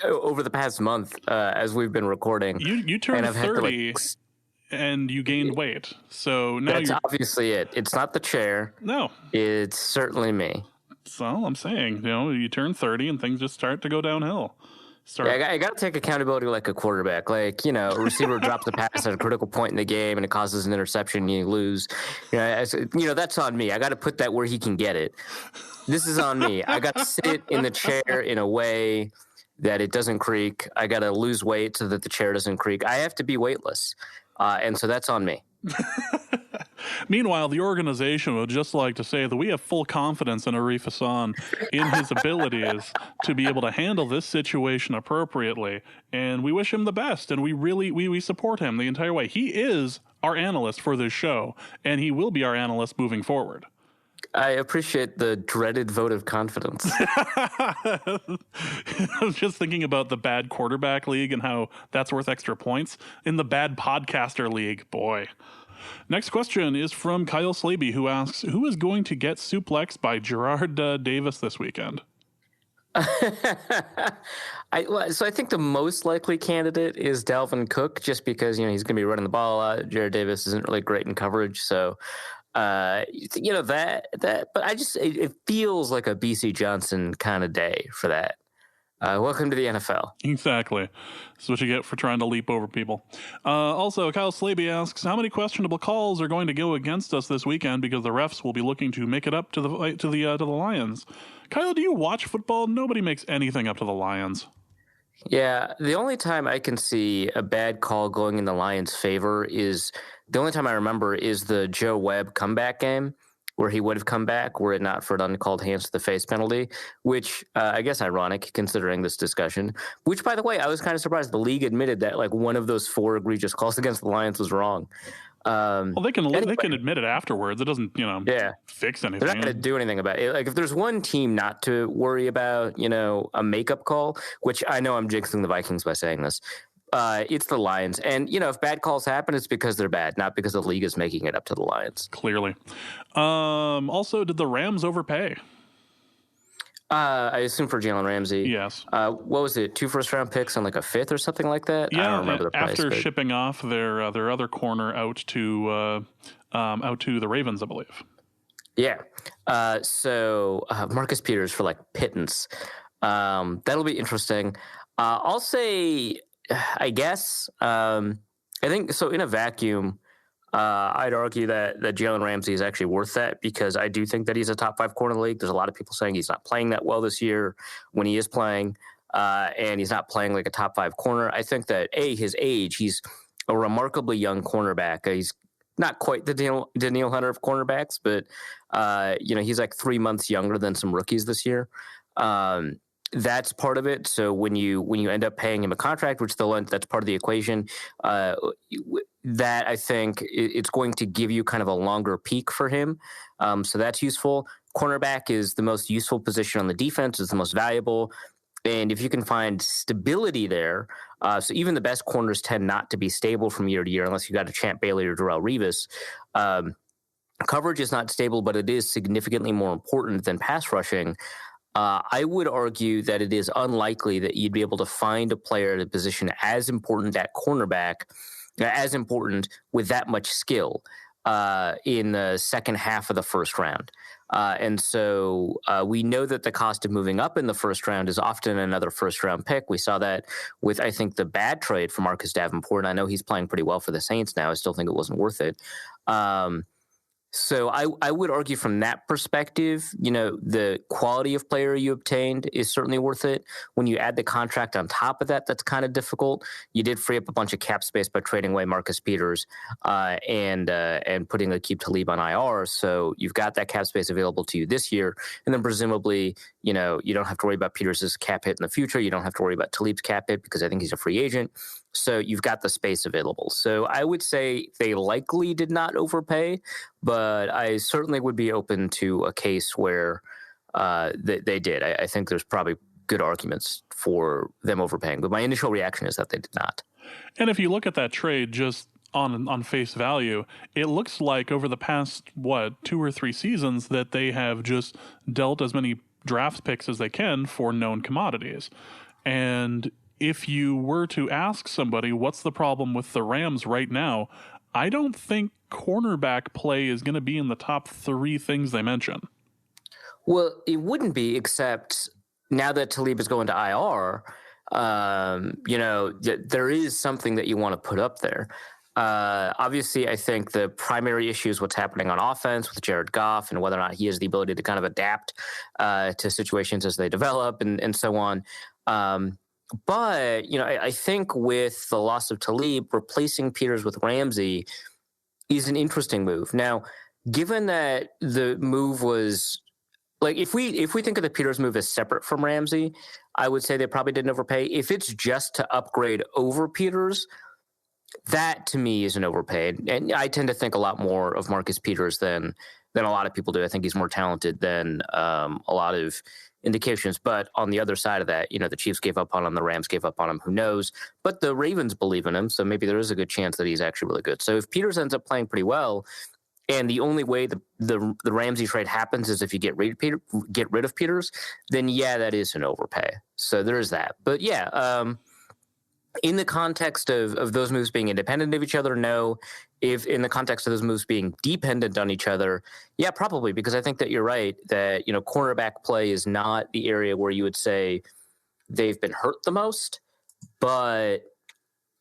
over the past month as we've been recording. You turned 30 and you gained weight. So now that's obviously it. It's not the chair. No. It's certainly me. So I'm saying, you turn 30 and things just start to go downhill. I got to take accountability like a quarterback. Like, a receiver drops a pass at a critical point in the game and it causes an interception and you lose. That's on me. I got to put that where he can get it. This is on me. I got to sit in the chair in a way that it doesn't creak. I got to lose weight so that the chair doesn't creak. I have to be weightless. And so that's on me. Meanwhile, the organization would just like to say that we have full confidence in Arif Hassan in his abilities to be able to handle this situation appropriately, and we wish him the best, and we support him the entire way. He is our analyst for this show, and he will be our analyst moving forward. I appreciate the dreaded vote of confidence. I was just thinking about the bad quarterback league and how that's worth extra points. In the bad podcaster league, boy. Next question is from Kyle Slaby, who asks, who is going to get suplexed by Gerard Davis this weekend? So I think the most likely candidate is Dalvin Cook, just because, he's going to be running the ball a lot. Jared Davis isn't really great in coverage. So, but it feels like a BC Johnson kind of day for that. Welcome to the NFL. Exactly. That's what you get for trying to leap over people. Also, Kyle Slaby asks, how many questionable calls are going to go against us this weekend because the refs will be looking to make it up to the Lions? Kyle, do you watch football? Nobody makes anything up to the Lions. Yeah, the only time I can see a bad call going in the Lions' favor is the only time I remember is the Joe Webb comeback game, where he would have come back were it not for an uncalled hands to the face penalty, which I guess ironic considering this discussion, which, by the way, I was kind of surprised the league admitted that like one of those 4 egregious calls against the Lions was wrong. Well, they can admit it afterwards. It doesn't, fix anything. They're not going to do anything about it. Like if there's one team not to worry about, a makeup call, which I know I'm jinxing the Vikings by saying this, it's the Lions. And, if bad calls happen, it's because they're bad, not because the league is making it up to the Lions. Clearly. Also, did the Rams overpay? I assume for Jalen Ramsey. Yes. What was it? 2 first-round picks on like a 5th or something like that? Yeah, I don't remember the price. After shipping off their other corner out to the Ravens, I believe. Yeah. So Marcus Peters for like pittance. That'll be interesting. I'll say, I guess, I think so. In a vacuum, I'd argue that Jalen Ramsey is actually worth that because I do think that he's a top 5 corner in the league. There's a lot of people saying he's not playing that well this year when he is playing, and he's not playing like a top 5 corner. I think that his age, he's a remarkably young cornerback. He's not quite the Daniil Hunter of cornerbacks, but he's like 3 months younger than some rookies this year. That's part of it. So when you end up paying him a contract, which that's part of the equation, that I think it's going to give you kind of a longer peak for him. So that's useful. Cornerback is the most useful position on the defense, is the most valuable. And if you can find stability there, so even the best corners tend not to be stable from year to year unless you got a Champ Bailey or Darrelle Revis. Coverage is not stable, but it is significantly more important than pass rushing. I would argue that it is unlikely that you'd be able to find a player at a position as important at cornerback, as important with that much skill in the second half of the first round. And so we know that the cost of moving up in the first round is often another first-round pick. We saw that with, I think, the bad trade for Marcus Davenport. I know he's playing pretty well for the Saints now. I still think it wasn't worth it. So I would argue from that perspective, the quality of player you obtained is certainly worth it. When you add the contract on top of that, that's kind of difficult. You did free up a bunch of cap space by trading away Marcus Peters and putting Aqib Talib on IR. So you've got that cap space available to you this year. And then presumably, you don't have to worry about Peters' cap hit in the future. You don't have to worry about Talib's cap hit because I think he's a free agent. So you've got the space available. So I would say they likely did not overpay, but I certainly would be open to a case where they did. I think there's probably good arguments for them overpaying, but my initial reaction is that they did not. And if you look at that trade just on face value, it looks like over the past, 2 or 3 seasons that they have just dealt as many draft picks as they can for known commodities. And if you were to ask somebody what's the problem with the Rams right now, I don't think cornerback play is going to be in the top 3 things they mention. Well, it wouldn't be, except now that Talib is going to IR, there is something that you want to put up there. Obviously, I think the primary issue is what's happening on offense with Jared Goff and whether or not he has the ability to kind of adapt to situations as they develop and so on. But, I think with the loss of Talib, replacing Peters with Ramsey is an interesting move. Now, given that the move was like, if we think of the Peters move as separate from Ramsey, I would say they probably didn't overpay. If it's just to upgrade over Peters, that to me is an overpay. And I tend to think a lot more of Marcus Peters than a lot of people do. I think he's more talented than a lot of indications. But on the other side of that, the Chiefs gave up on him, the Rams gave up on him, who knows? But the Ravens believe in him, so maybe there is a good chance that he's actually really good. So if Peters ends up playing pretty well, and the only way the Ramsey trade happens is if you get rid of Peters, then yeah, that is an overpay. So there is that. But yeah, in the context of those moves being independent of each other, no. If in the context of those moves being dependent on each other, yeah, probably, because I think that you're right that, cornerback play is not the area where you would say they've been hurt the most, but,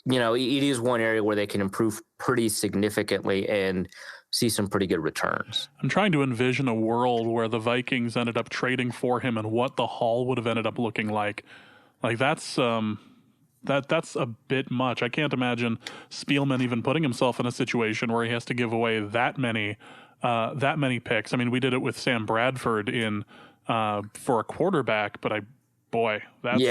it is one area where they can improve pretty significantly and see some pretty good returns. I'm trying to envision a world where the Vikings ended up trading for him and what the haul would have ended up looking like. Like that's a bit much. I can't imagine Spielman even putting himself in a situation where he has to give away that many picks. I mean, we did it with Sam Bradford for a quarterback, but that's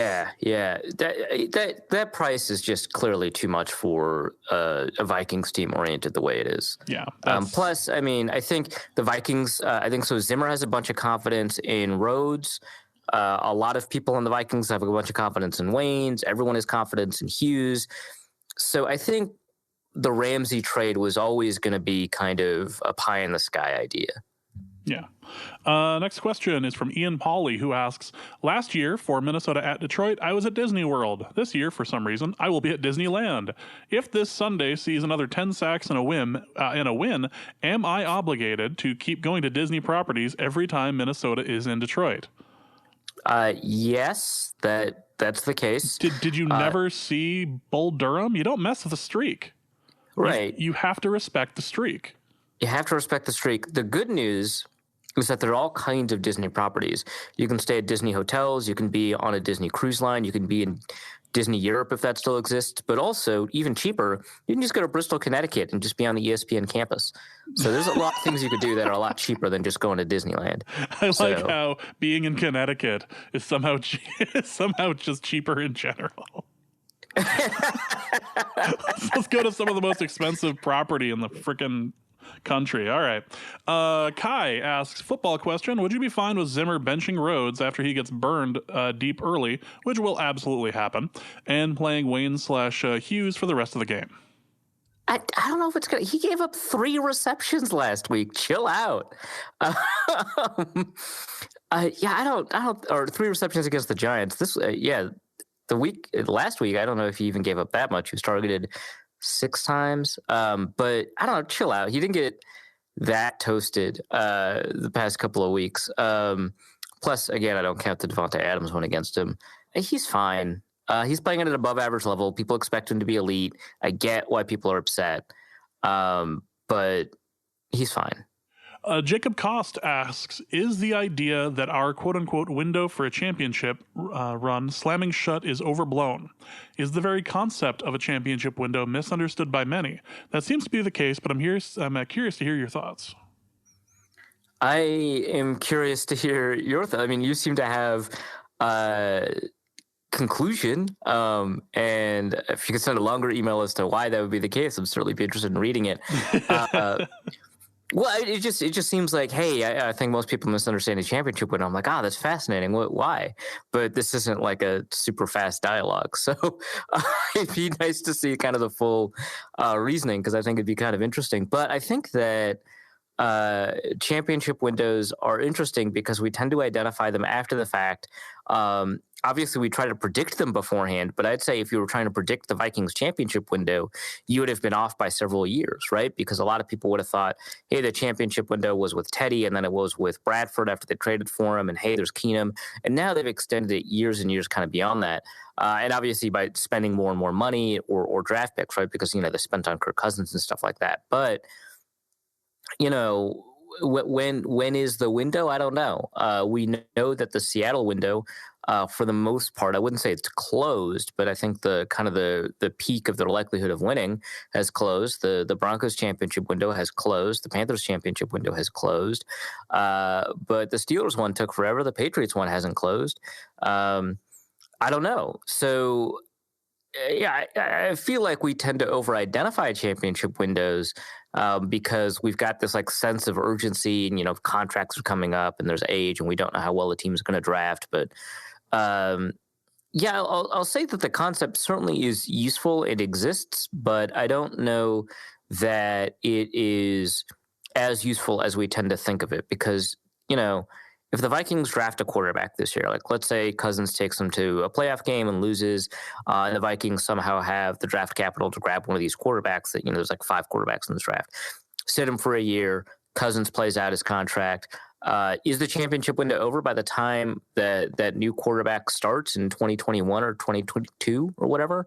that price is just clearly too much for a Vikings team oriented the way it is. Yeah. Plus, I mean, I think the Vikings. I think so. Zimmer has a bunch of confidence in Rhodes. A lot of people on the Vikings have a bunch of confidence in Waynes. Everyone has confidence in Hughes. So I think the Ramsey trade was always going to be kind of a pie in the sky idea. Yeah. Next question is from Ian Pauley, who asks, last year for Minnesota at Detroit, I was at Disney World. This year, for some reason, I will be at Disneyland. If this Sunday sees another 10 sacks and a win, am I obligated to keep going to Disney properties every time Minnesota is in Detroit? Yes, that's the case. Did you never see Bull Durham? You don't mess with the streak. Right. You have to respect the streak. You have to respect the streak. The good news is that there are all kinds of Disney properties. You can stay at Disney hotels. You can be on a Disney cruise line. You can be in Disney Europe if that still exists. But also, even cheaper, you can just go to Bristol, Connecticut and just be on the ESPN campus. So there's a lot of things you could do that are a lot cheaper than just going to Disneyland. I like how being in Connecticut is somehow just cheaper in general. Let's go to some of the most expensive property in the frickin' country. All right. Kai asks, football question. Would you be fine with Zimmer benching Rhodes after he gets burned deep early, which will absolutely happen, and playing Wayne/Hughes for the rest of the game? I don't know if it's going to... He gave up 3 receptions last week. Chill out. I don't... Or 3 receptions against the Giants. Last week, I don't know if he even gave up that much. He was targeted 6 times. But I don't know, chill out. He didn't get that toasted the past couple of weeks. Plus, again, I don't count the Devontae Adams one against him. He's fine. He's playing at an above average level. People expect him to be elite. I get why people are upset. But he's fine. Jacob Cost asks, is the idea that our quote-unquote window for a championship run slamming shut is overblown? Is the very concept of a championship window misunderstood by many? That seems to be the case, but I'm curious to hear your thoughts. I am curious to hear your thoughts. I mean, you seem to have conclusion, and if you could send a longer email as to why that would be the case, I'd certainly be interested in reading it. Well, it just seems like, hey, I think most people misunderstand the championship window. I'm like, that's fascinating. Why? But this isn't like a super fast dialogue. So it'd be nice to see kind of the full reasoning, because I think it'd be kind of interesting. But I think that championship windows are interesting because we tend to identify them after the fact. Obviously, we try to predict them beforehand, but I'd say if you were trying to predict the Vikings championship window, you would have been off by several years, right? Because a lot of people would have thought, hey, the championship window was with Teddy, and then it was with Bradford after they traded for him, and hey, there's Keenum. And now they've extended it years and years kind of beyond that. And obviously by spending more and more money or draft picks, right? Because, they spent on Kirk Cousins and stuff like that. But, when is the window? I don't know. We know that the Seattle window for the most part. I wouldn't say it's closed, but I think the peak of their likelihood of winning has closed. The Broncos championship window has closed. The Panthers championship window has closed. But the Steelers one took forever. The Patriots one hasn't closed. I don't know. So yeah, I feel like we tend to over-identify championship windows because we've got this like sense of urgency, and contracts are coming up, and there's age, and we don't know how well the team is going to draft. But yeah, I'll say that the concept certainly is useful. It exists, but I don't know that it is as useful as we tend to think of it, because if the Vikings draft a quarterback this year, like let's say Cousins takes them to a playoff game and loses, and the Vikings somehow have the draft capital to grab one of these quarterbacks that, there's like 5 quarterbacks in this draft, sit him for a year, Cousins plays out his contract. Is the championship window over by the time that new quarterback starts in 2021 or 2022 or whatever?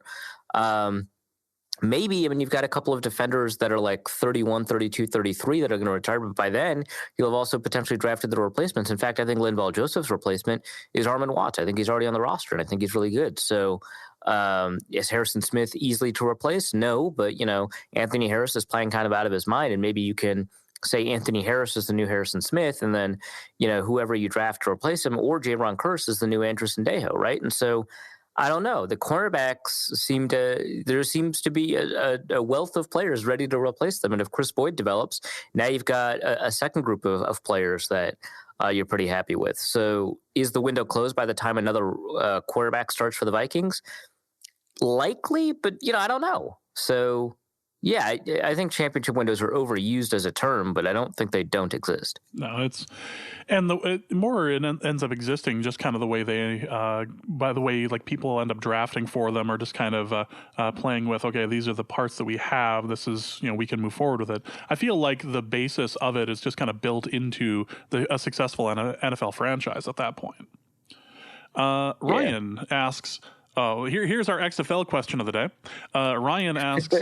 Maybe, you've got a couple of defenders that are like 31, 32, 33 that are going to retire, but by then you'll have also potentially drafted the replacements. In fact, I think Linval Joseph's replacement is Armand Watts. I think he's already on the roster, and I think he's really good. So is Harrison Smith easily to replace? No, but, Anthony Harris is playing kind of out of his mind, and maybe you can say Anthony Harris is the new Harrison Smith, and then, whoever you draft to replace him, or Jaron Kearse is the new Andrew Sendejo, right? And so I don't know. The cornerbacks there seems to be a wealth of players ready to replace them. And if Chris Boyd develops, now you've got a second group of players that you're pretty happy with. So is the window closed by the time another quarterback starts for the Vikings? Likely, but, I don't know. So yeah, I think championship windows are overused as a term, but I don't think they don't exist. No, more it ends up existing just kind of the way by the way, like people end up drafting for them, or just kind of playing with, okay, these are the parts that we have. This is, we can move forward with it. I feel like the basis of it is just kind of built into a successful NFL franchise at that point. Ryan asks, here's our XFL question of the day. Ryan asks,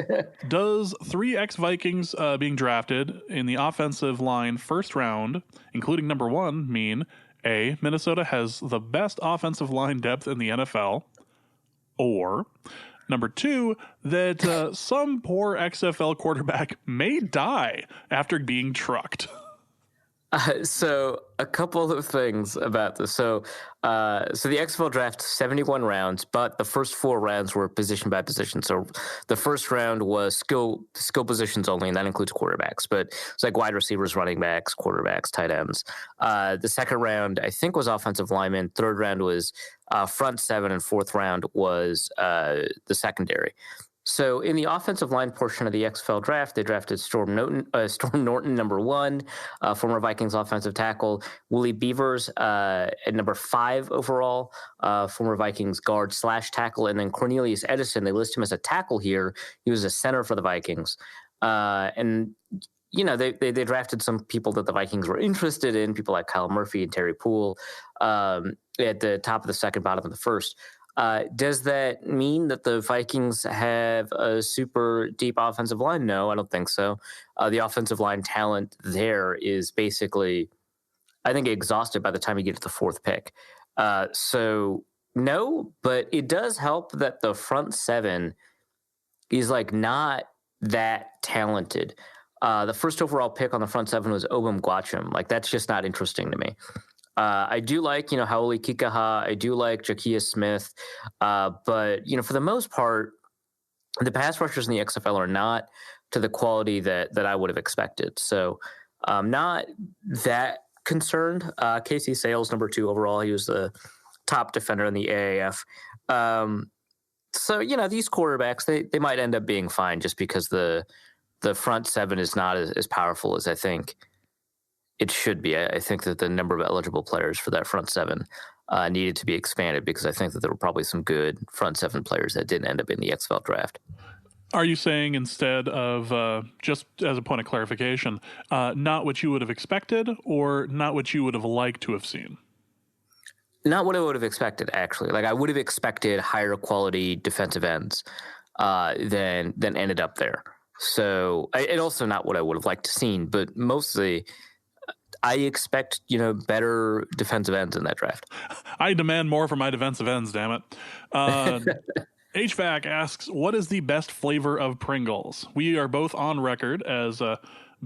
does 3 ex-Vikings being drafted in the offensive line first round, including number 1, mean A, Minnesota has the best offensive line depth in the NFL, or number 2, that some poor XFL quarterback may die after being trucked? So a couple of things about this. So the XFL draft 71 rounds, but the first 4 rounds were position by position. So the first round was skill positions only, and that includes quarterbacks. But it's like wide receivers, running backs, quarterbacks, tight ends. The second round, I think, was offensive linemen. Third round was front 7, and fourth round was the secondary. So in the offensive line portion of the XFL draft, they drafted Storm Norton, number 1, former Vikings offensive tackle. Willie Beavers at number 5 overall, former Vikings guard / tackle. And then Cornelius Edison, they list him as a tackle here. He was a center for the Vikings. And they drafted some people that the Vikings were interested in, people like Kyle Murphy and Terry Poole at the top of the second, bottom of the first. Does that mean that the Vikings have a super deep offensive line? No, I don't think so. The offensive line talent there is basically, I think, exhausted by the time you get to the 4th pick. So no, but it does help that the front 7 is like not that talented. The first overall pick on the front 7 was Obum Gwacham. Like, that's just not interesting to me. I do like, Haoli Kikaha. I do like Jakia Smith. But, for the most part, the pass rushers in the XFL are not to the quality that I would have expected. So I'm not that concerned. Casey Sales, number 2 overall. He was the top defender in the AAF. So, these quarterbacks, they might end up being fine just because the front 7 is not as powerful as I think it should be. I think that the number of eligible players for that front 7 needed to be expanded, because I think that there were probably some good front 7 players that didn't end up in the XFL draft. Are you saying, instead of, just as a point of clarification, not what you would have expected, or not what you would have liked to have seen? Not what I would have expected, actually. Like, I would have expected higher quality defensive ends than ended up there. So, and also not what I would have liked to seen, but mostly I expect, better defensive ends in that draft. I demand more from my defensive ends, damn it. HVAC asks, what is the best flavor of Pringles? We are both on record as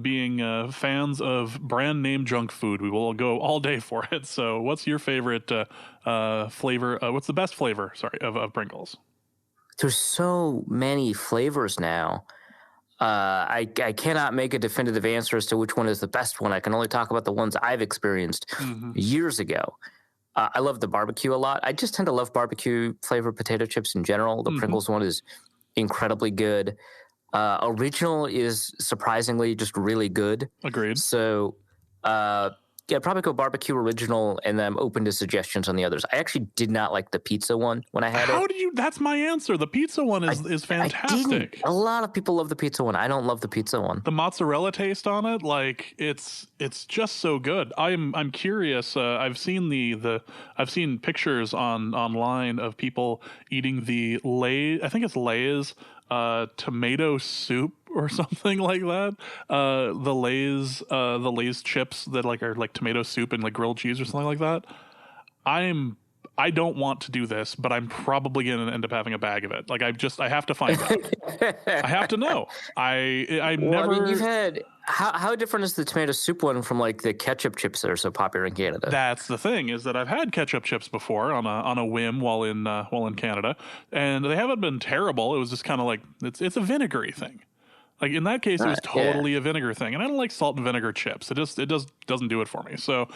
being fans of brand name junk food. We will go all day for it. So what's your favorite flavor? What's the best flavor, of Pringles? There's so many flavors now. I cannot make a definitive answer as to which one is the best one. I can only talk about the ones I've experienced years ago. I love the barbecue a lot. I just tend to love barbecue flavored potato chips in general. The Pringles one is incredibly good. Original is surprisingly just really good. Agreed. So, probably go barbecue original, and then I'm open to suggestions on the others. I actually did not like the pizza one when I had it. How do you? That's my answer. The pizza one is fantastic. A lot of people love the pizza one. I don't love the pizza one. The mozzarella taste on it, like it's just so good. I'm curious. I've seen I've seen pictures online of people eating the Lay's. I think it's Lay's tomato soup or something like that. The Lay's chips that are like tomato soup and like grilled cheese or something like that. I don't want to do this, but I'm probably going to end up having a bag of it. Like I have to find out. I have to know. Never. I mean, you've had how different is the tomato soup one from like the ketchup chips that are so popular in Canada? That's the thing, is that I've had ketchup chips before on a whim while in Canada, and they haven't been terrible. It was just kind of like it's a vinegary thing. Like in that case, it was totally a vinegar thing, and I don't like salt and vinegar chips. It doesn't do it for me. So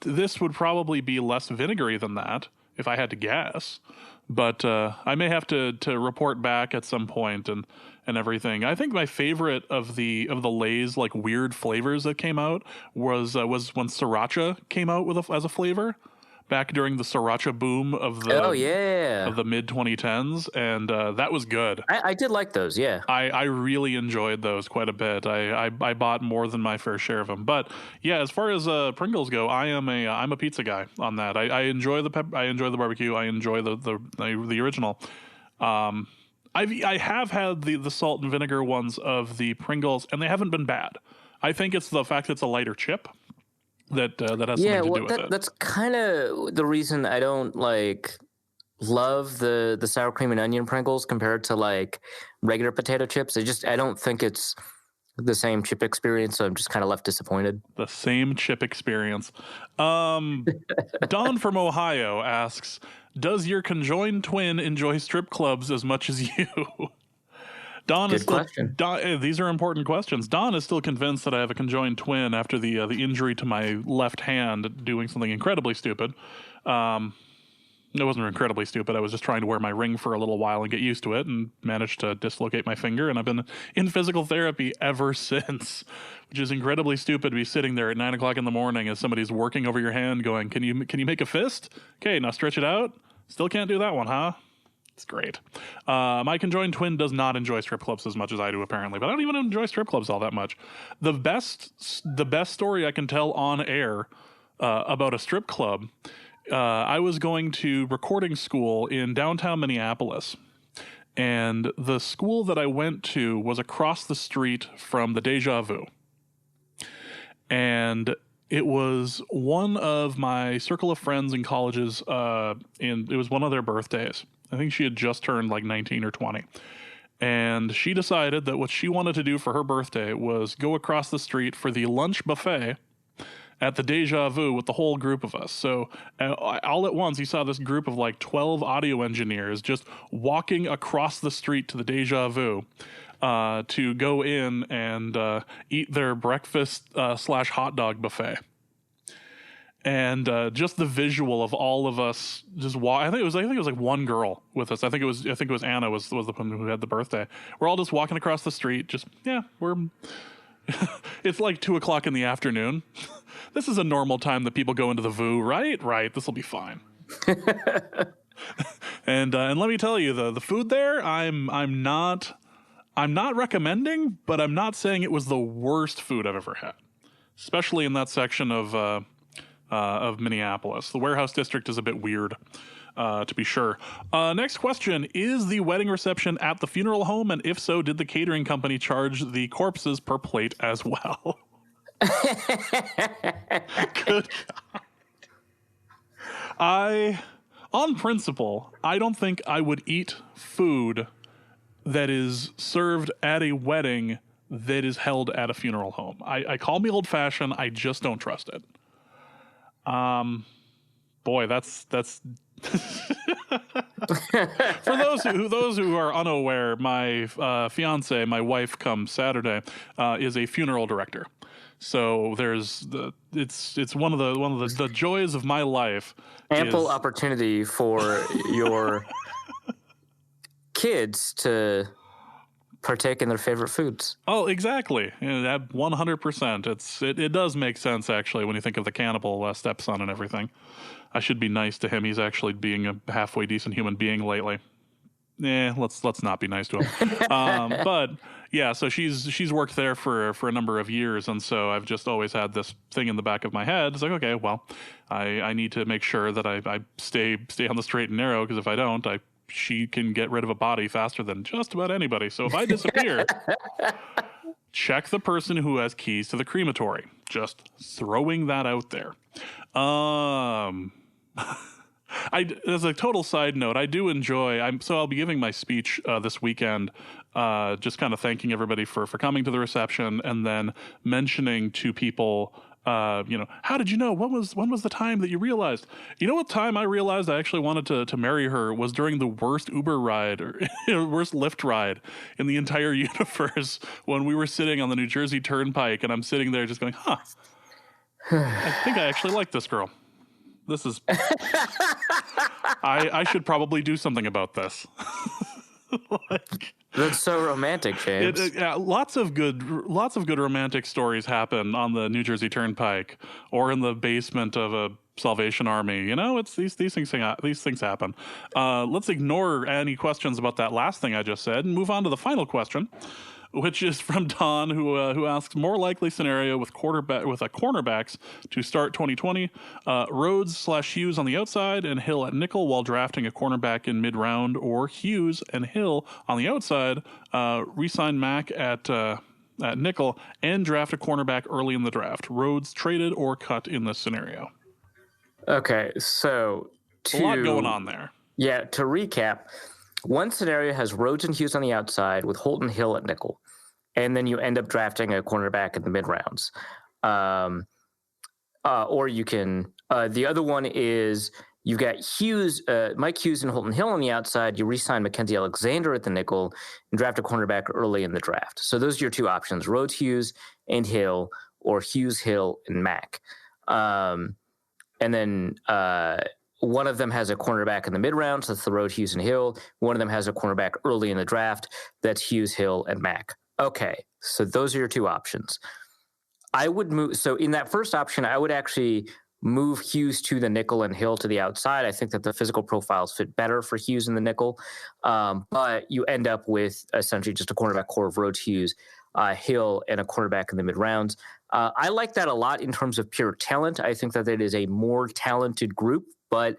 this would probably be less vinegary than that if I had to guess. But I may have to report back at some point and everything. I think my favorite of the Lay's like weird flavors that came out was when sriracha came out as a flavor back during the sriracha boom of the mid 2010s, and that was good. I did like those. Yeah, I really enjoyed those quite a bit. I bought more than my fair share of them. But yeah, as far as Pringles go, I'm a pizza guy on that. I enjoy the I enjoy the barbecue. I enjoy the original. I have had the salt and vinegar ones of the Pringles, and they haven't been bad. I think it's the fact that it's a lighter chip that has something to do with it. That's kind of the reason I don't love the sour cream and onion Pringles compared to like regular potato chips. I don't think it's the same chip experience, so I'm just kind of left disappointed. The same chip experience. Don from Ohio asks, does your conjoined twin enjoy strip clubs as much as you? These are important questions. Don is still convinced that I have a conjoined twin after the injury to my left hand doing something incredibly stupid. It wasn't incredibly stupid. I was just trying to wear my ring for a little while and get used to it, and managed to dislocate my finger. And I've been in physical therapy ever since, which is incredibly stupid to be sitting there at 9 o'clock in the morning as somebody's working over your hand going, can you make a fist? Okay, now stretch it out. Still can't do that one, huh? It's great. My conjoined twin does not enjoy strip clubs as much as I do, apparently, but I don't even enjoy strip clubs all that much. The best story I can tell on air about a strip club, I was going to recording school in downtown Minneapolis, and the school that I went to was across the street from the Deja Vu. And it was one of my circle of friends in colleges, and it was one of their birthdays. I think she had just turned like 19 or 20. And she decided that what she wanted to do for her birthday was go across the street for the lunch buffet at the Deja Vu with the whole group of us. So all at once, you saw this group of like 12 audio engineers just walking across the street to the Deja Vu to go in and eat their breakfast / hot dog buffet. And just the visual of all of us just walk. I think it was like one girl with us. I think it was Anna was the one who had the birthday. We're all just walking across the street. Just we're. It's like 2 o'clock in the afternoon. This is a normal time that people go into the VU, right? Right. This will be fine. And let me tell you, the food there, I'm not recommending, but I'm not saying it was the worst food I've ever had, especially in that section of Minneapolis. The warehouse district is a bit weird, to be sure. Next question, is the wedding reception at the funeral home? And if so, did the catering company charge the corpses per plate as well? Good God. On principle, I don't think I would eat food that is served at a wedding that is held at a funeral home. I call me old-fashioned. I just don't trust it. Boy, that's for those who are unaware. My fiance, my wife, come Saturday, is a funeral director. So it's one of the joys of my life. Ample opportunity for your kids to partake in their favorite foods. Oh, exactly. 100%. It does make sense, actually, when you think of the cannibal stepson and everything. I should be nice to him. He's actually being a halfway decent human being lately. Let's not be nice to him. But yeah, so she's worked there for a number of years, and so I've just always had this thing in the back of my head. It's like, okay, well, I need to make sure that I stay on the straight and narrow, because if I don't, she can get rid of a body faster than just about anybody. So if I disappear, check the person who has keys to the crematory. Just throwing that out there. As a total side note, I do enjoy. I'll be giving my speech this weekend, just kind of thanking everybody for coming to the reception, and then mentioning to people, how did you know? When was the time that you realized? You know what time I realized I actually wanted to marry her was during the worst Uber ride or worst Lyft ride in the entire universe, when we were sitting on the New Jersey Turnpike, and I'm sitting there just going, I think I actually like this girl. This is. I should probably do something about this. That's so romantic, James. Lots of good romantic stories happen on the New Jersey Turnpike or in the basement of a Salvation Army. It's these things happen. Let's ignore any questions about that last thing I just said and move on to the final question, which is from Don, who asks, more likely scenario with cornerbacks to start 2020, Rhodes/Hughes on the outside and Hill at nickel while drafting a cornerback in mid-round, or Hughes and Hill on the outside, re-sign Mack at nickel and draft a cornerback early in the draft. Rhodes traded or cut in this scenario. Okay, so a lot going on there. Yeah, to recap, one scenario has Rhodes and Hughes on the outside with Holton Hill at nickel, and then you end up drafting a cornerback in the mid-rounds. Or you can the other one is you've got Mike Hughes and Holton Hill on the outside. You re-sign Mackenzie Alexander at the nickel and draft a cornerback early in the draft. So those are your two options: Rhodes, Hughes, and Hill, or Hughes, Hill, and Mack. And then one of them has a cornerback in the mid-rounds. That's the Rhodes, Hughes, and Hill. One of them has a cornerback early in the draft. That's Hughes, Hill, and Mack. Okay, so those are your two options. I would move. So in that first option, I would actually move Hughes to the nickel and Hill to the outside. I think that the physical profiles fit better for Hughes in the nickel. But you end up with essentially just a cornerback core of Rhodes, Hughes, Hill, and a cornerback in the mid-rounds. I like that a lot in terms of pure talent. I think that it is a more talented group, but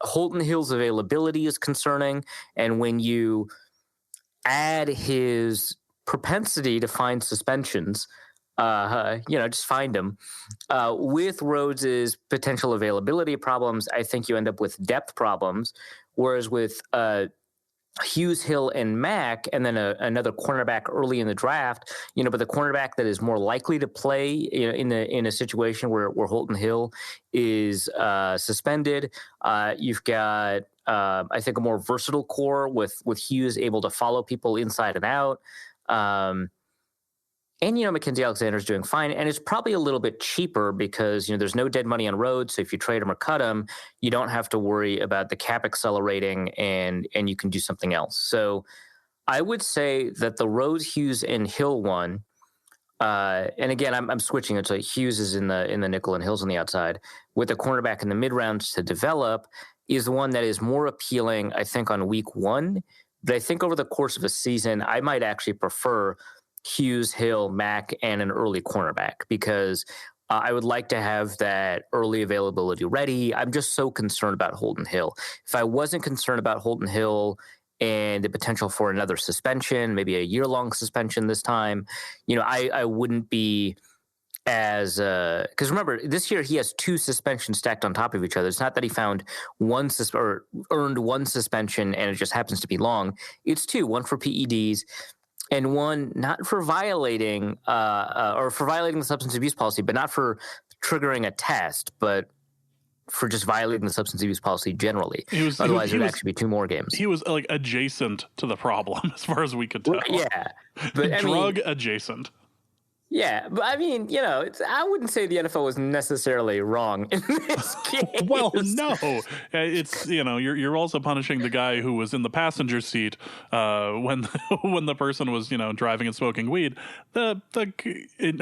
Holton Hill's availability is concerning. And when you add his propensity to find suspensions, just find him, with Rhodes's potential availability problems, I think you end up with depth problems. Whereas with Hughes, Hill, and Mack, and then another cornerback early in the draft, but the cornerback that is more likely to play in a situation where Holton Hill is suspended, you've got I think a more versatile core with Hughes able to follow people inside and out. And, Mackenzie Alexander's doing fine. And it's probably a little bit cheaper because, there's no dead money on Rhodes. So if you trade him or cut him, you don't have to worry about the cap accelerating and you can do something else. So I would say that the Rhodes, Hughes, and Hill one, and again, I'm switching it. So Hughes is in the nickel and Hill's on the outside, with the cornerback in the mid-rounds to develop, is the one that is more appealing, I think, on week one. But I think over the course of a season, I might actually prefer Hughes, Hill, Mack, and an early cornerback, because I would like to have that early availability ready. I'm just so concerned about Holton Hill. If I wasn't concerned about Holton Hill and the potential for another suspension, maybe a year-long suspension this time, I wouldn't be as because remember this year he has 2 suspensions stacked on top of each other. It's not that he found one or earned one suspension and it just happens to be long. It's 2, one for PEDs and one not for violating or for violating the substance abuse policy, but not for triggering a test, but for just violating the substance abuse policy generally. Otherwise, it would actually be 2 more games. He was like adjacent to the problem as far as we could tell. Yeah, but drug adjacent. Yeah, but I mean, I wouldn't say the NFL was necessarily wrong in this case. Well, no, it's you're also punishing the guy who was in the passenger seat when the person was driving and smoking weed. I'm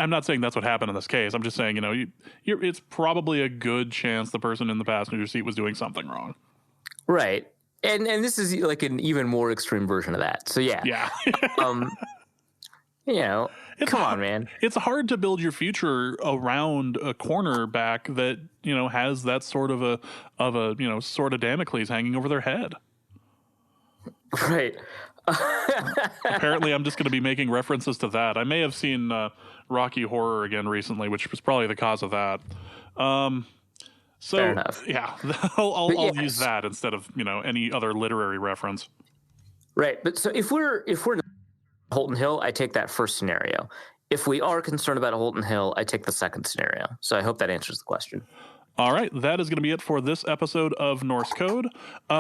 not saying that's what happened in this case. I'm just saying it's probably a good chance the person in the passenger seat was doing something wrong. Right, and this is like an even more extreme version of that. So yeah. Come on, man. It's hard to build your future around a cornerback that, has that sort of a sword of Damocles hanging over their head. Right. Apparently, I'm just going to be making references to that. I may have seen Rocky Horror again recently, which was probably the cause of that. So, fair enough. Yeah, I'll use that instead of, any other literary reference. Right. But so if we're Holton Hill, I take that first scenario. If we are concerned about Holton Hill, I take the second scenario. So I hope that answers the question. All right, that is going to be it for this episode of Norse Code.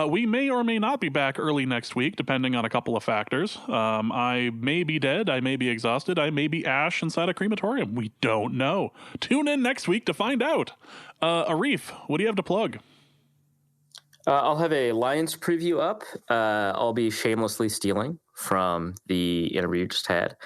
We may or may not be back early next week, depending on a couple of factors. I may be dead, I may be exhausted, I may be ash inside a crematorium. We don't know. Tune in next week to find out. Arif, what do you have to plug? I'll have a Lions preview up. I'll be shamelessly stealing from the interview you just had.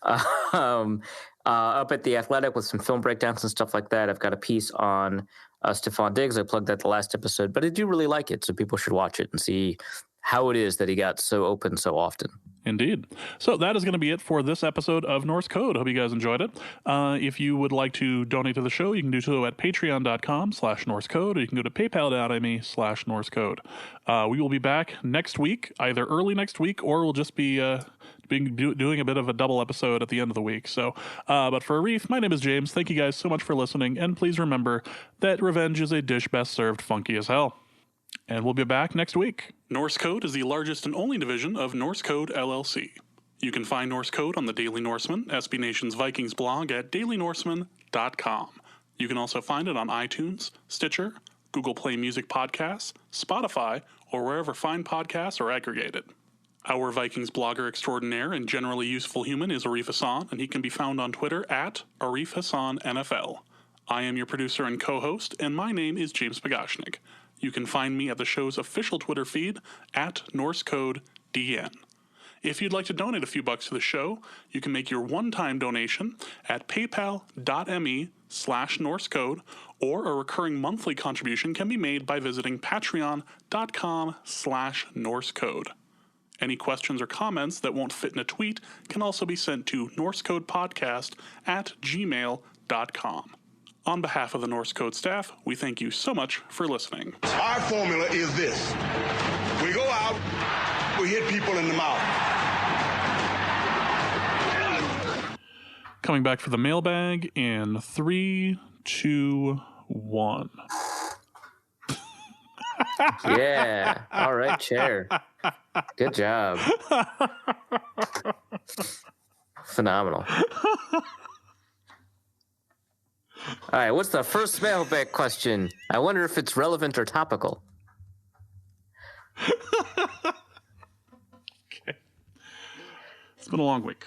Up at The Athletic with some film breakdowns and stuff like that. I've got a piece on Stephon Diggs. I plugged that the last episode, but I do really like it, so people should watch it and see how it is that he got so open so often. Indeed. So that is going to be it for this episode of Norse Code. Hope you guys enjoyed it. If you would like to donate to the show, you can do so at patreon.com/NorseCode, or you can go to paypal.me/NorseCode. We will be back next week, either early next week, or we'll just be doing a bit of a double episode at the end of the week. So, but for Arif, my name is James. Thank you guys so much for listening, and please remember that revenge is a dish best served funky as hell. And we'll be back next week. Norse Code is the largest and only division of Norse Code LLC. You can find Norse Code on the Daily Norseman, SB Nation's Vikings blog at dailynorseman.com. You can also find it on iTunes, Stitcher, Google Play Music Podcasts, Spotify, or wherever fine podcasts are aggregated. Our Vikings blogger extraordinaire and generally useful human is Arif Hassan, and he can be found on Twitter at Arif Hassan NFL. I am your producer and co-host, and my name is James Pagashnik. You can find me at the show's official Twitter feed at NorseCodeDN. If you'd like to donate a few bucks to the show, you can make your one-time donation at paypal.me/NorseCode, or a recurring monthly contribution can be made by visiting patreon.com/NorseCode. Any questions or comments that won't fit in a tweet can also be sent to norsecodepodcast@gmail.com. On behalf of the Norse Code staff, we thank you so much for listening. Our formula is this. We go out, we hit people in the mouth. Coming back for the mailbag in 3, 2, 1. Yeah. All right, chair. Good job. Phenomenal. All right, what's the first mailbag question? I wonder if it's relevant or topical. Okay. It's been a long week.